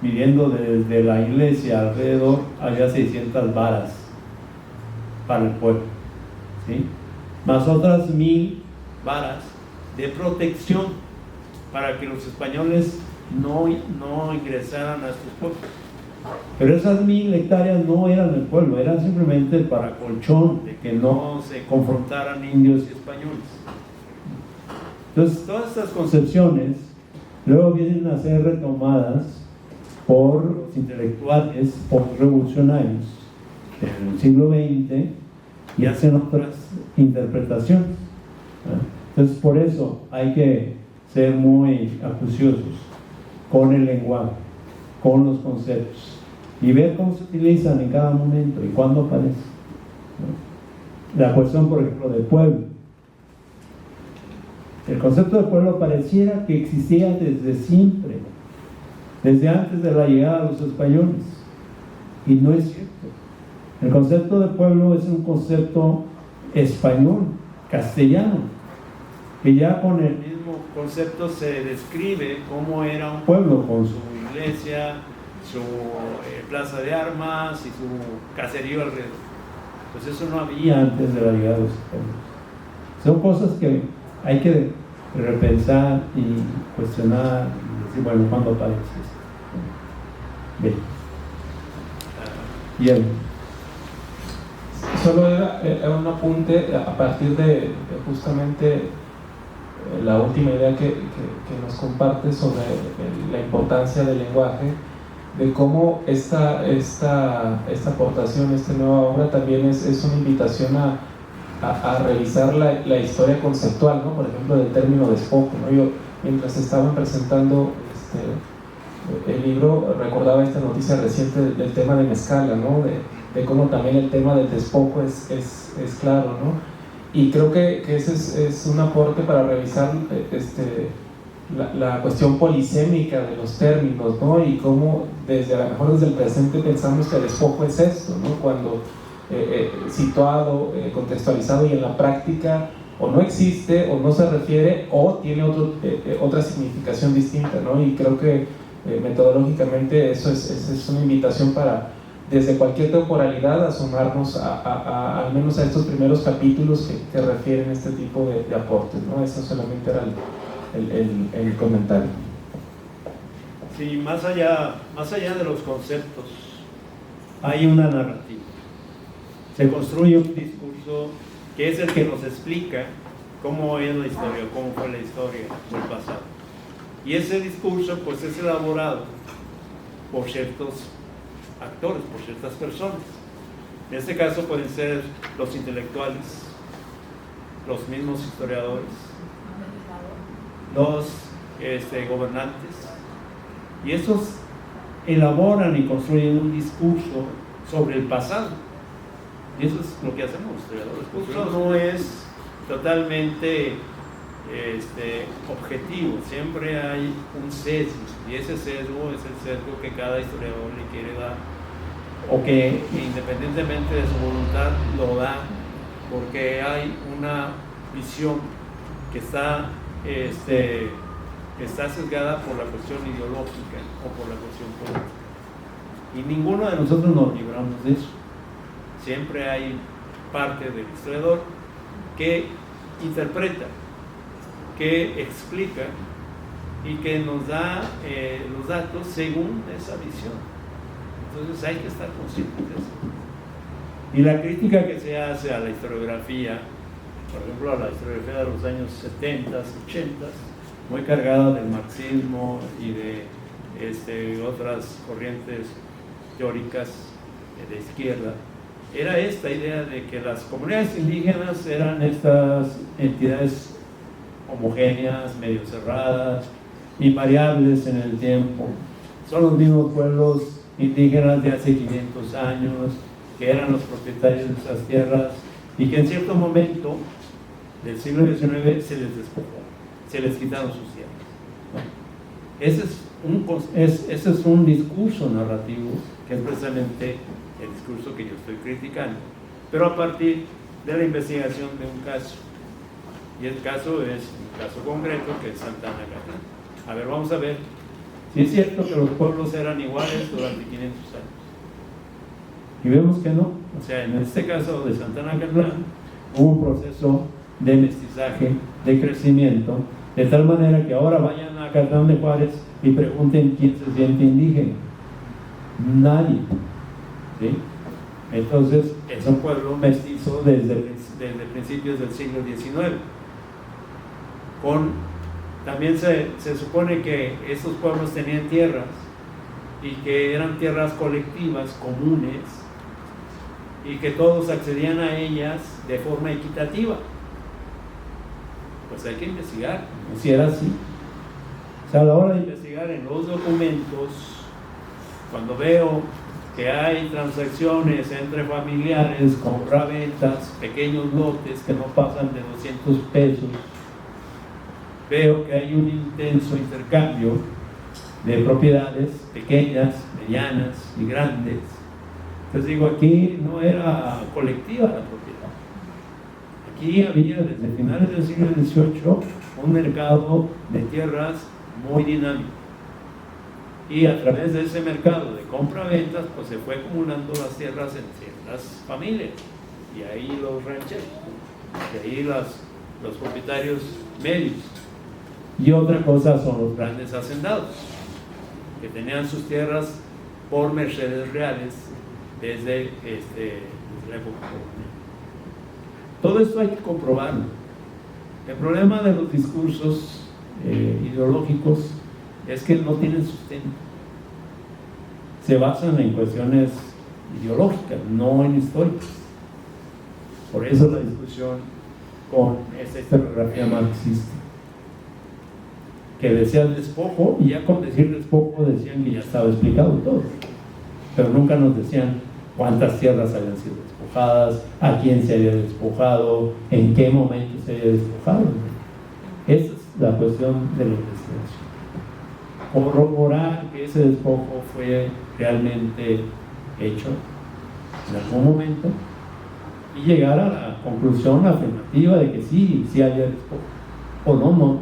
midiendo desde la iglesia alrededor, había 600 varas para el pueblo, ¿sí? Más otras 1000 varas de protección para que los españoles no ingresaran a estos pueblos. Pero esas 1000 hectáreas no eran del pueblo, eran simplemente para colchón, de que no se confrontaran indios y españoles. Entonces, todas estas concepciones luego vienen a ser retomadas por los intelectuales revolucionarios del siglo XX y hacen otras interpretaciones. Entonces, por eso hay que ser muy acuciosos con el lenguaje, con los conceptos, y ver cómo se utilizan en cada momento y cuándo aparecen. La cuestión, por ejemplo, del pueblo. El concepto de pueblo pareciera que existía desde siempre, desde antes de la llegada de los españoles, y no es cierto. El concepto de pueblo es un concepto español, castellano, que ya con el mismo concepto se describe cómo era un pueblo, con su iglesia, su plaza de armas y su caserío alrededor. Pues eso no había antes de la llegada de los españoles. Son cosas que hay que repensar y cuestionar y decir, bueno, ¿cuándo aparece esto? Bien. Y él. Solo era un apunte a partir de justamente la última idea que nos comparte sobre la importancia del lenguaje, de cómo esta aportación, esta nueva obra también es una invitación a revisar la historia conceptual, ¿no? Por ejemplo, del término despojo, ¿no? Yo, mientras estaban presentando el libro, recordaba esta noticia reciente del tema de Mezcala, ¿no? De cómo también el tema del despojo es claro, ¿no? Y creo que ese es un aporte para revisar la cuestión polisémica de los términos, ¿no? Y cómo a lo mejor desde el presente pensamos que el despojo es esto, ¿no? Cuando situado, contextualizado y en la práctica o no existe o no se refiere o tiene otra significación distinta, ¿no? Y creo que metodológicamente eso es una invitación para desde cualquier temporalidad asomarnos al menos a estos primeros capítulos que refieren este tipo de aportes, ¿no? Eso solamente era el comentario. Sí, más allá de los conceptos hay una narrativa. Se construye un discurso que es el que nos explica cómo es la historia, cómo fue la historia del pasado. Y ese discurso pues es elaborado por ciertos actores, por ciertas personas. En este caso pueden ser los intelectuales, los mismos historiadores, los gobernantes, y estos elaboran y construyen un discurso sobre el pasado. Y eso es lo que hacemos los historiadores. El discurso no es totalmente objetivo, siempre hay un sesgo, y ese sesgo es el sesgo que cada historiador le quiere dar, o que independientemente de su voluntad lo da, porque hay una visión que está sesgada por la cuestión ideológica o por la cuestión política. Y ninguno de nosotros nos libramos de eso. Siempre hay parte del historiador que interpreta, que explica y que nos da los datos según esa visión. Entonces hay que estar conscientes de eso. Y la crítica que se hace a la historiografía, por ejemplo a la historiografía de los años 70, 80, muy cargada del marxismo y de otras corrientes teóricas de izquierda, era esta idea de que las comunidades indígenas eran estas entidades homogéneas, medio cerradas, invariables en el tiempo. Son los mismos pueblos indígenas de hace 500 años, que eran los propietarios de esas tierras y que en cierto momento del siglo XIX se les despojó, se les quitaron sus tierras, ¿no? Ese es un discurso narrativo que es precisamente el discurso que yo estoy criticando, pero a partir de la investigación de un caso. Y el caso es un caso concreto que es Santana Catlán. A ver, vamos a ver si es cierto que los pueblos eran iguales durante 500 años. Y vemos que no. O sea, en este caso de Santana Catlán hubo un proceso de mestizaje, de crecimiento, de tal manera que ahora vayan a Catlán de Juárez y pregunten quién se siente indígena. Nadie. ¿Sí? Entonces es un pueblo mestizo desde principios del siglo XIX. También se supone que estos pueblos tenían tierras y que eran tierras colectivas, comunes, y que todos accedían a ellas de forma equitativa. Pues hay que investigar, ¿no? Si era así. O sea, a la hora de investigar en los documentos, cuando veo que hay transacciones entre familiares, compraventas, pequeños lotes que no pasan de 200 pesos, veo que hay un intenso intercambio de propiedades pequeñas, medianas y grandes, Les digo, aquí no era colectiva la propiedad. Aquí había desde finales del siglo XVIII un mercado de tierras muy dinámico. Y a través de ese mercado de compra-ventas, pues se fue acumulando las tierras en ciertas familias. Y ahí los rancheros, y ahí los propietarios medios. Y otra cosa son los grandes hacendados, que tenían sus tierras por mercedes reales desde la época colonial. Todo esto hay que comprobarlo. El problema de los discursos ideológicos es que no tienen sustento. Se basan en cuestiones ideológicas, no en históricas. Por eso la discusión con esta historiografía marxista, que decía el despojo, y ya con decir despojo decían que ya estaba explicado todo, pero nunca nos decían cuántas tierras habían sido despojadas, a quién se había despojado, en qué momento se había despojado. Esa es la cuestión de la investigación. Corroborar que ese despojo fue realmente hecho en algún momento y llegar a la conclusión afirmativa de que sí había despojo, o no,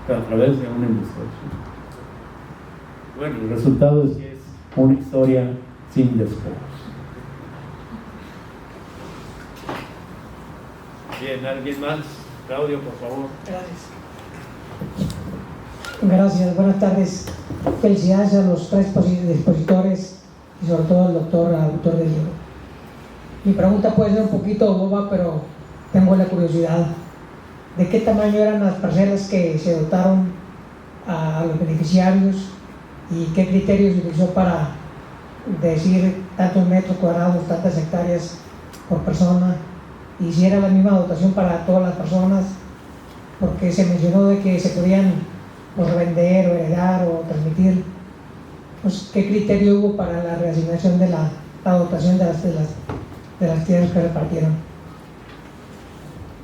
pero a través de una investigación. Bueno, el resultado es que es una historia sin despojos. Bien, ¿alguien más? Claudio, por favor. Gracias, buenas tardes. Felicidades a los tres expositores y sobre todo al autor del libro. Mi pregunta puede ser un poquito boba, pero tengo la curiosidad. ¿De qué tamaño eran las parcelas que se dotaron a los beneficiarios y qué criterios utilizó para decir tantos metros cuadrados, tantas hectáreas por persona? Y si era la misma dotación para todas las personas, porque se mencionó de que se podían vender o heredar o transmitir. Pues, ¿qué criterio hubo para la reasignación de la dotación de las tierras que repartieron?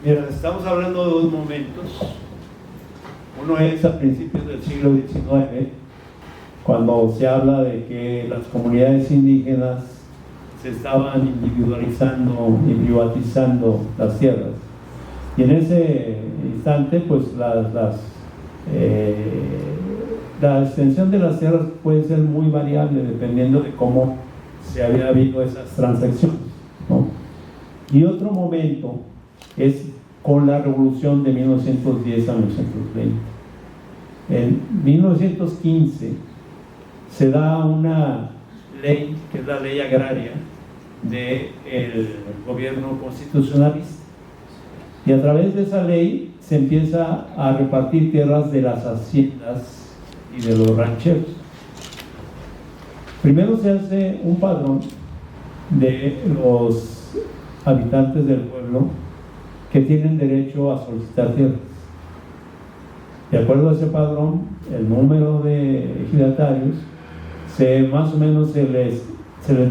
Mira, estamos hablando de dos momentos. Uno es a principios del siglo XIX, cuando se habla de que las comunidades indígenas se estaban individualizando y privatizando las tierras. Y en ese instante, pues la extensión de las tierras puede ser muy variable dependiendo de cómo se había habido esas transacciones, ¿no? Y otro momento es con la revolución de 1910 a 1920. En 1915 se da una ley, que es la ley agraria del gobierno constitucionalista, y a través de esa ley se empieza a repartir tierras de las haciendas y de los rancheros. Primero se hace un padrón de los habitantes del pueblo que tienen derecho a solicitar tierras. De acuerdo a ese padrón, el número de ejidatarios más o menos se les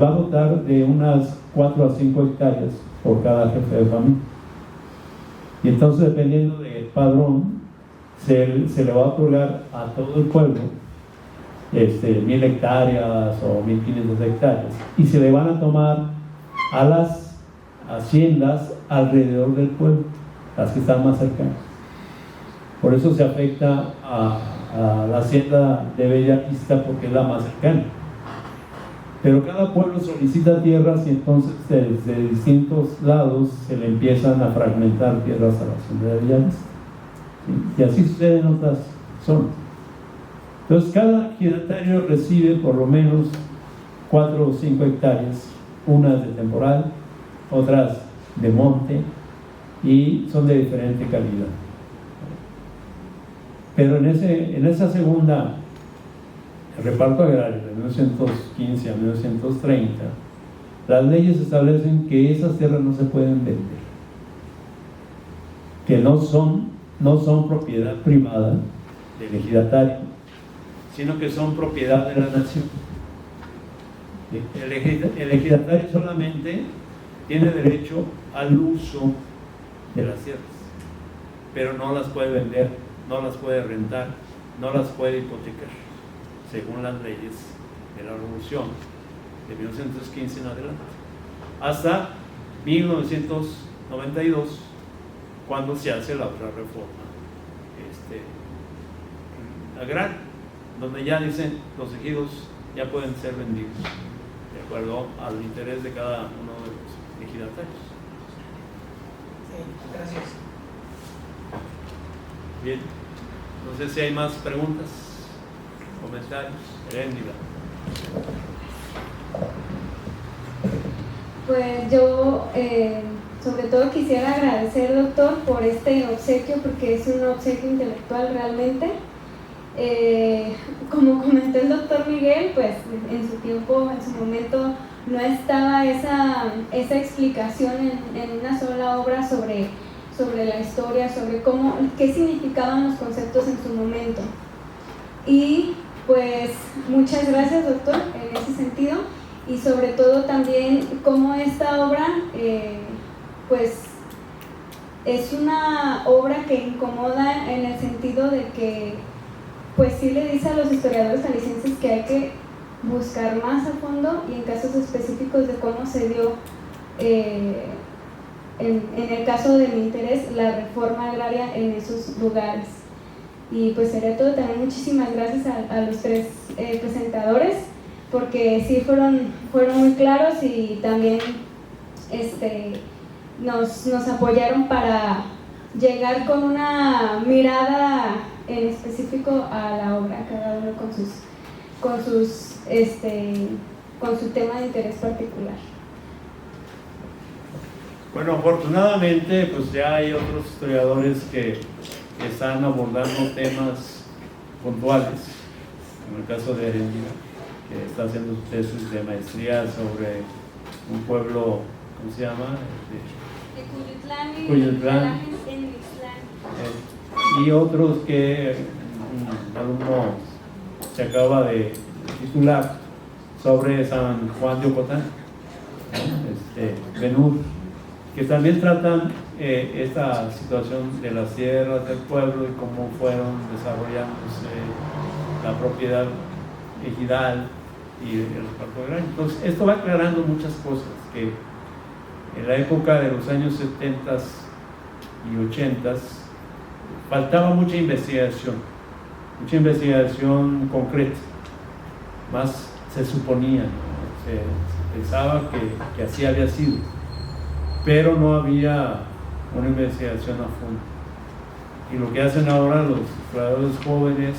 va a dotar de unas 4 a 5 hectáreas por cada jefe de familia. Y entonces, dependiendo del padrón, se le va a otorgar a todo el pueblo 1,000 hectáreas o 1,500 hectáreas, y se le van a tomar a las haciendas alrededor del pueblo, las que están más cercanas. Por eso se afecta a la hacienda de Bellavista, porque es la más cercana. Pero cada pueblo solicita tierras, y entonces desde distintos lados se le empiezan a fragmentar tierras a la hacienda de Bellavista, ¿sí? Y así sucede en otras zonas. Entonces cada ejidatario recibe por lo menos 4 o 5 hectáreas, unas de temporal, otras de monte, y son de diferente calidad. Pero en esa segunda, el reparto agrario de 1915 a 1930, las leyes establecen que esas tierras no se pueden vender, que no son propiedad privada del ejidatario, sino que son propiedad de la nación. El ejidatario solamente tiene derecho al uso de las tierras, pero no las puede vender, no las puede rentar, no las puede hipotecar, según las leyes de la revolución, de 1915 en adelante, hasta 1992, cuando se hace la otra reforma agraria, donde ya dicen los ejidos ya pueden ser vendidos de acuerdo al interés de cada uno de los ejidatarios. Sí, gracias. Bien, no sé si hay más preguntas, comentarios. Heréndira. Pues yo sobre todo quisiera agradecer, doctor, por este obsequio, porque es un obsequio intelectual realmente. Como comentó el doctor Miguel, pues en su tiempo, en su momento, no estaba esa explicación en una sola obra sobre la historia, sobre qué significaban los conceptos en su momento. Y pues muchas gracias, doctor, en ese sentido, y sobre todo también cómo esta obra pues es una obra que incomoda en el sentido de que pues sí le dice a los historiadores jaliscienses que hay que buscar más a fondo y en casos específicos de cómo se dio en el caso de mi interés la reforma agraria en esos lugares. Y pues sería todo. También muchísimas gracias a los tres presentadores, porque sí fueron muy claros y también nos apoyaron para llegar con una mirada en específico a la obra, cada uno con su tema de interés particular. Bueno, afortunadamente pues ya hay otros historiadores que están abordando temas puntuales, como el caso de Heréndira, que está haciendo su tesis de maestría sobre un pueblo, ¿cómo se llama? Cuyutlán. Y otros que un alumno se acaba de titular sobre San Juan de Ocotán, Benur, que también tratan esta situación de las tierras del pueblo y cómo fueron desarrollándose la propiedad ejidal y el reparto agrario. Entonces, esto va aclarando muchas cosas que en la época de los años 70 y 80 faltaba mucha investigación concreta, más se suponía, ¿no? Se pensaba que así había sido, pero no había una investigación a fondo. Y lo que hacen ahora los exploradores jóvenes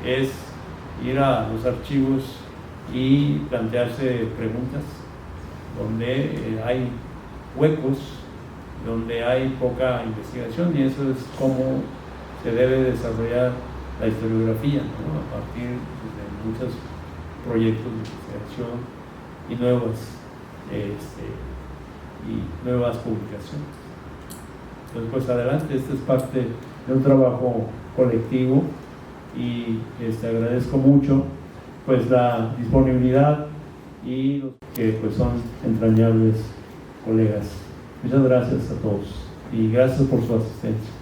es ir a los archivos y plantearse preguntas donde hay huecos, donde hay poca investigación, y eso es cómo se debe desarrollar la historiografía, ¿no? A partir de muchos proyectos de investigación y nuevas publicaciones. Entonces, pues adelante, esta es parte de un trabajo colectivo y agradezco mucho pues la disponibilidad y los que pues son entrañables colegas. Muchas gracias a todos y gracias por su asistencia.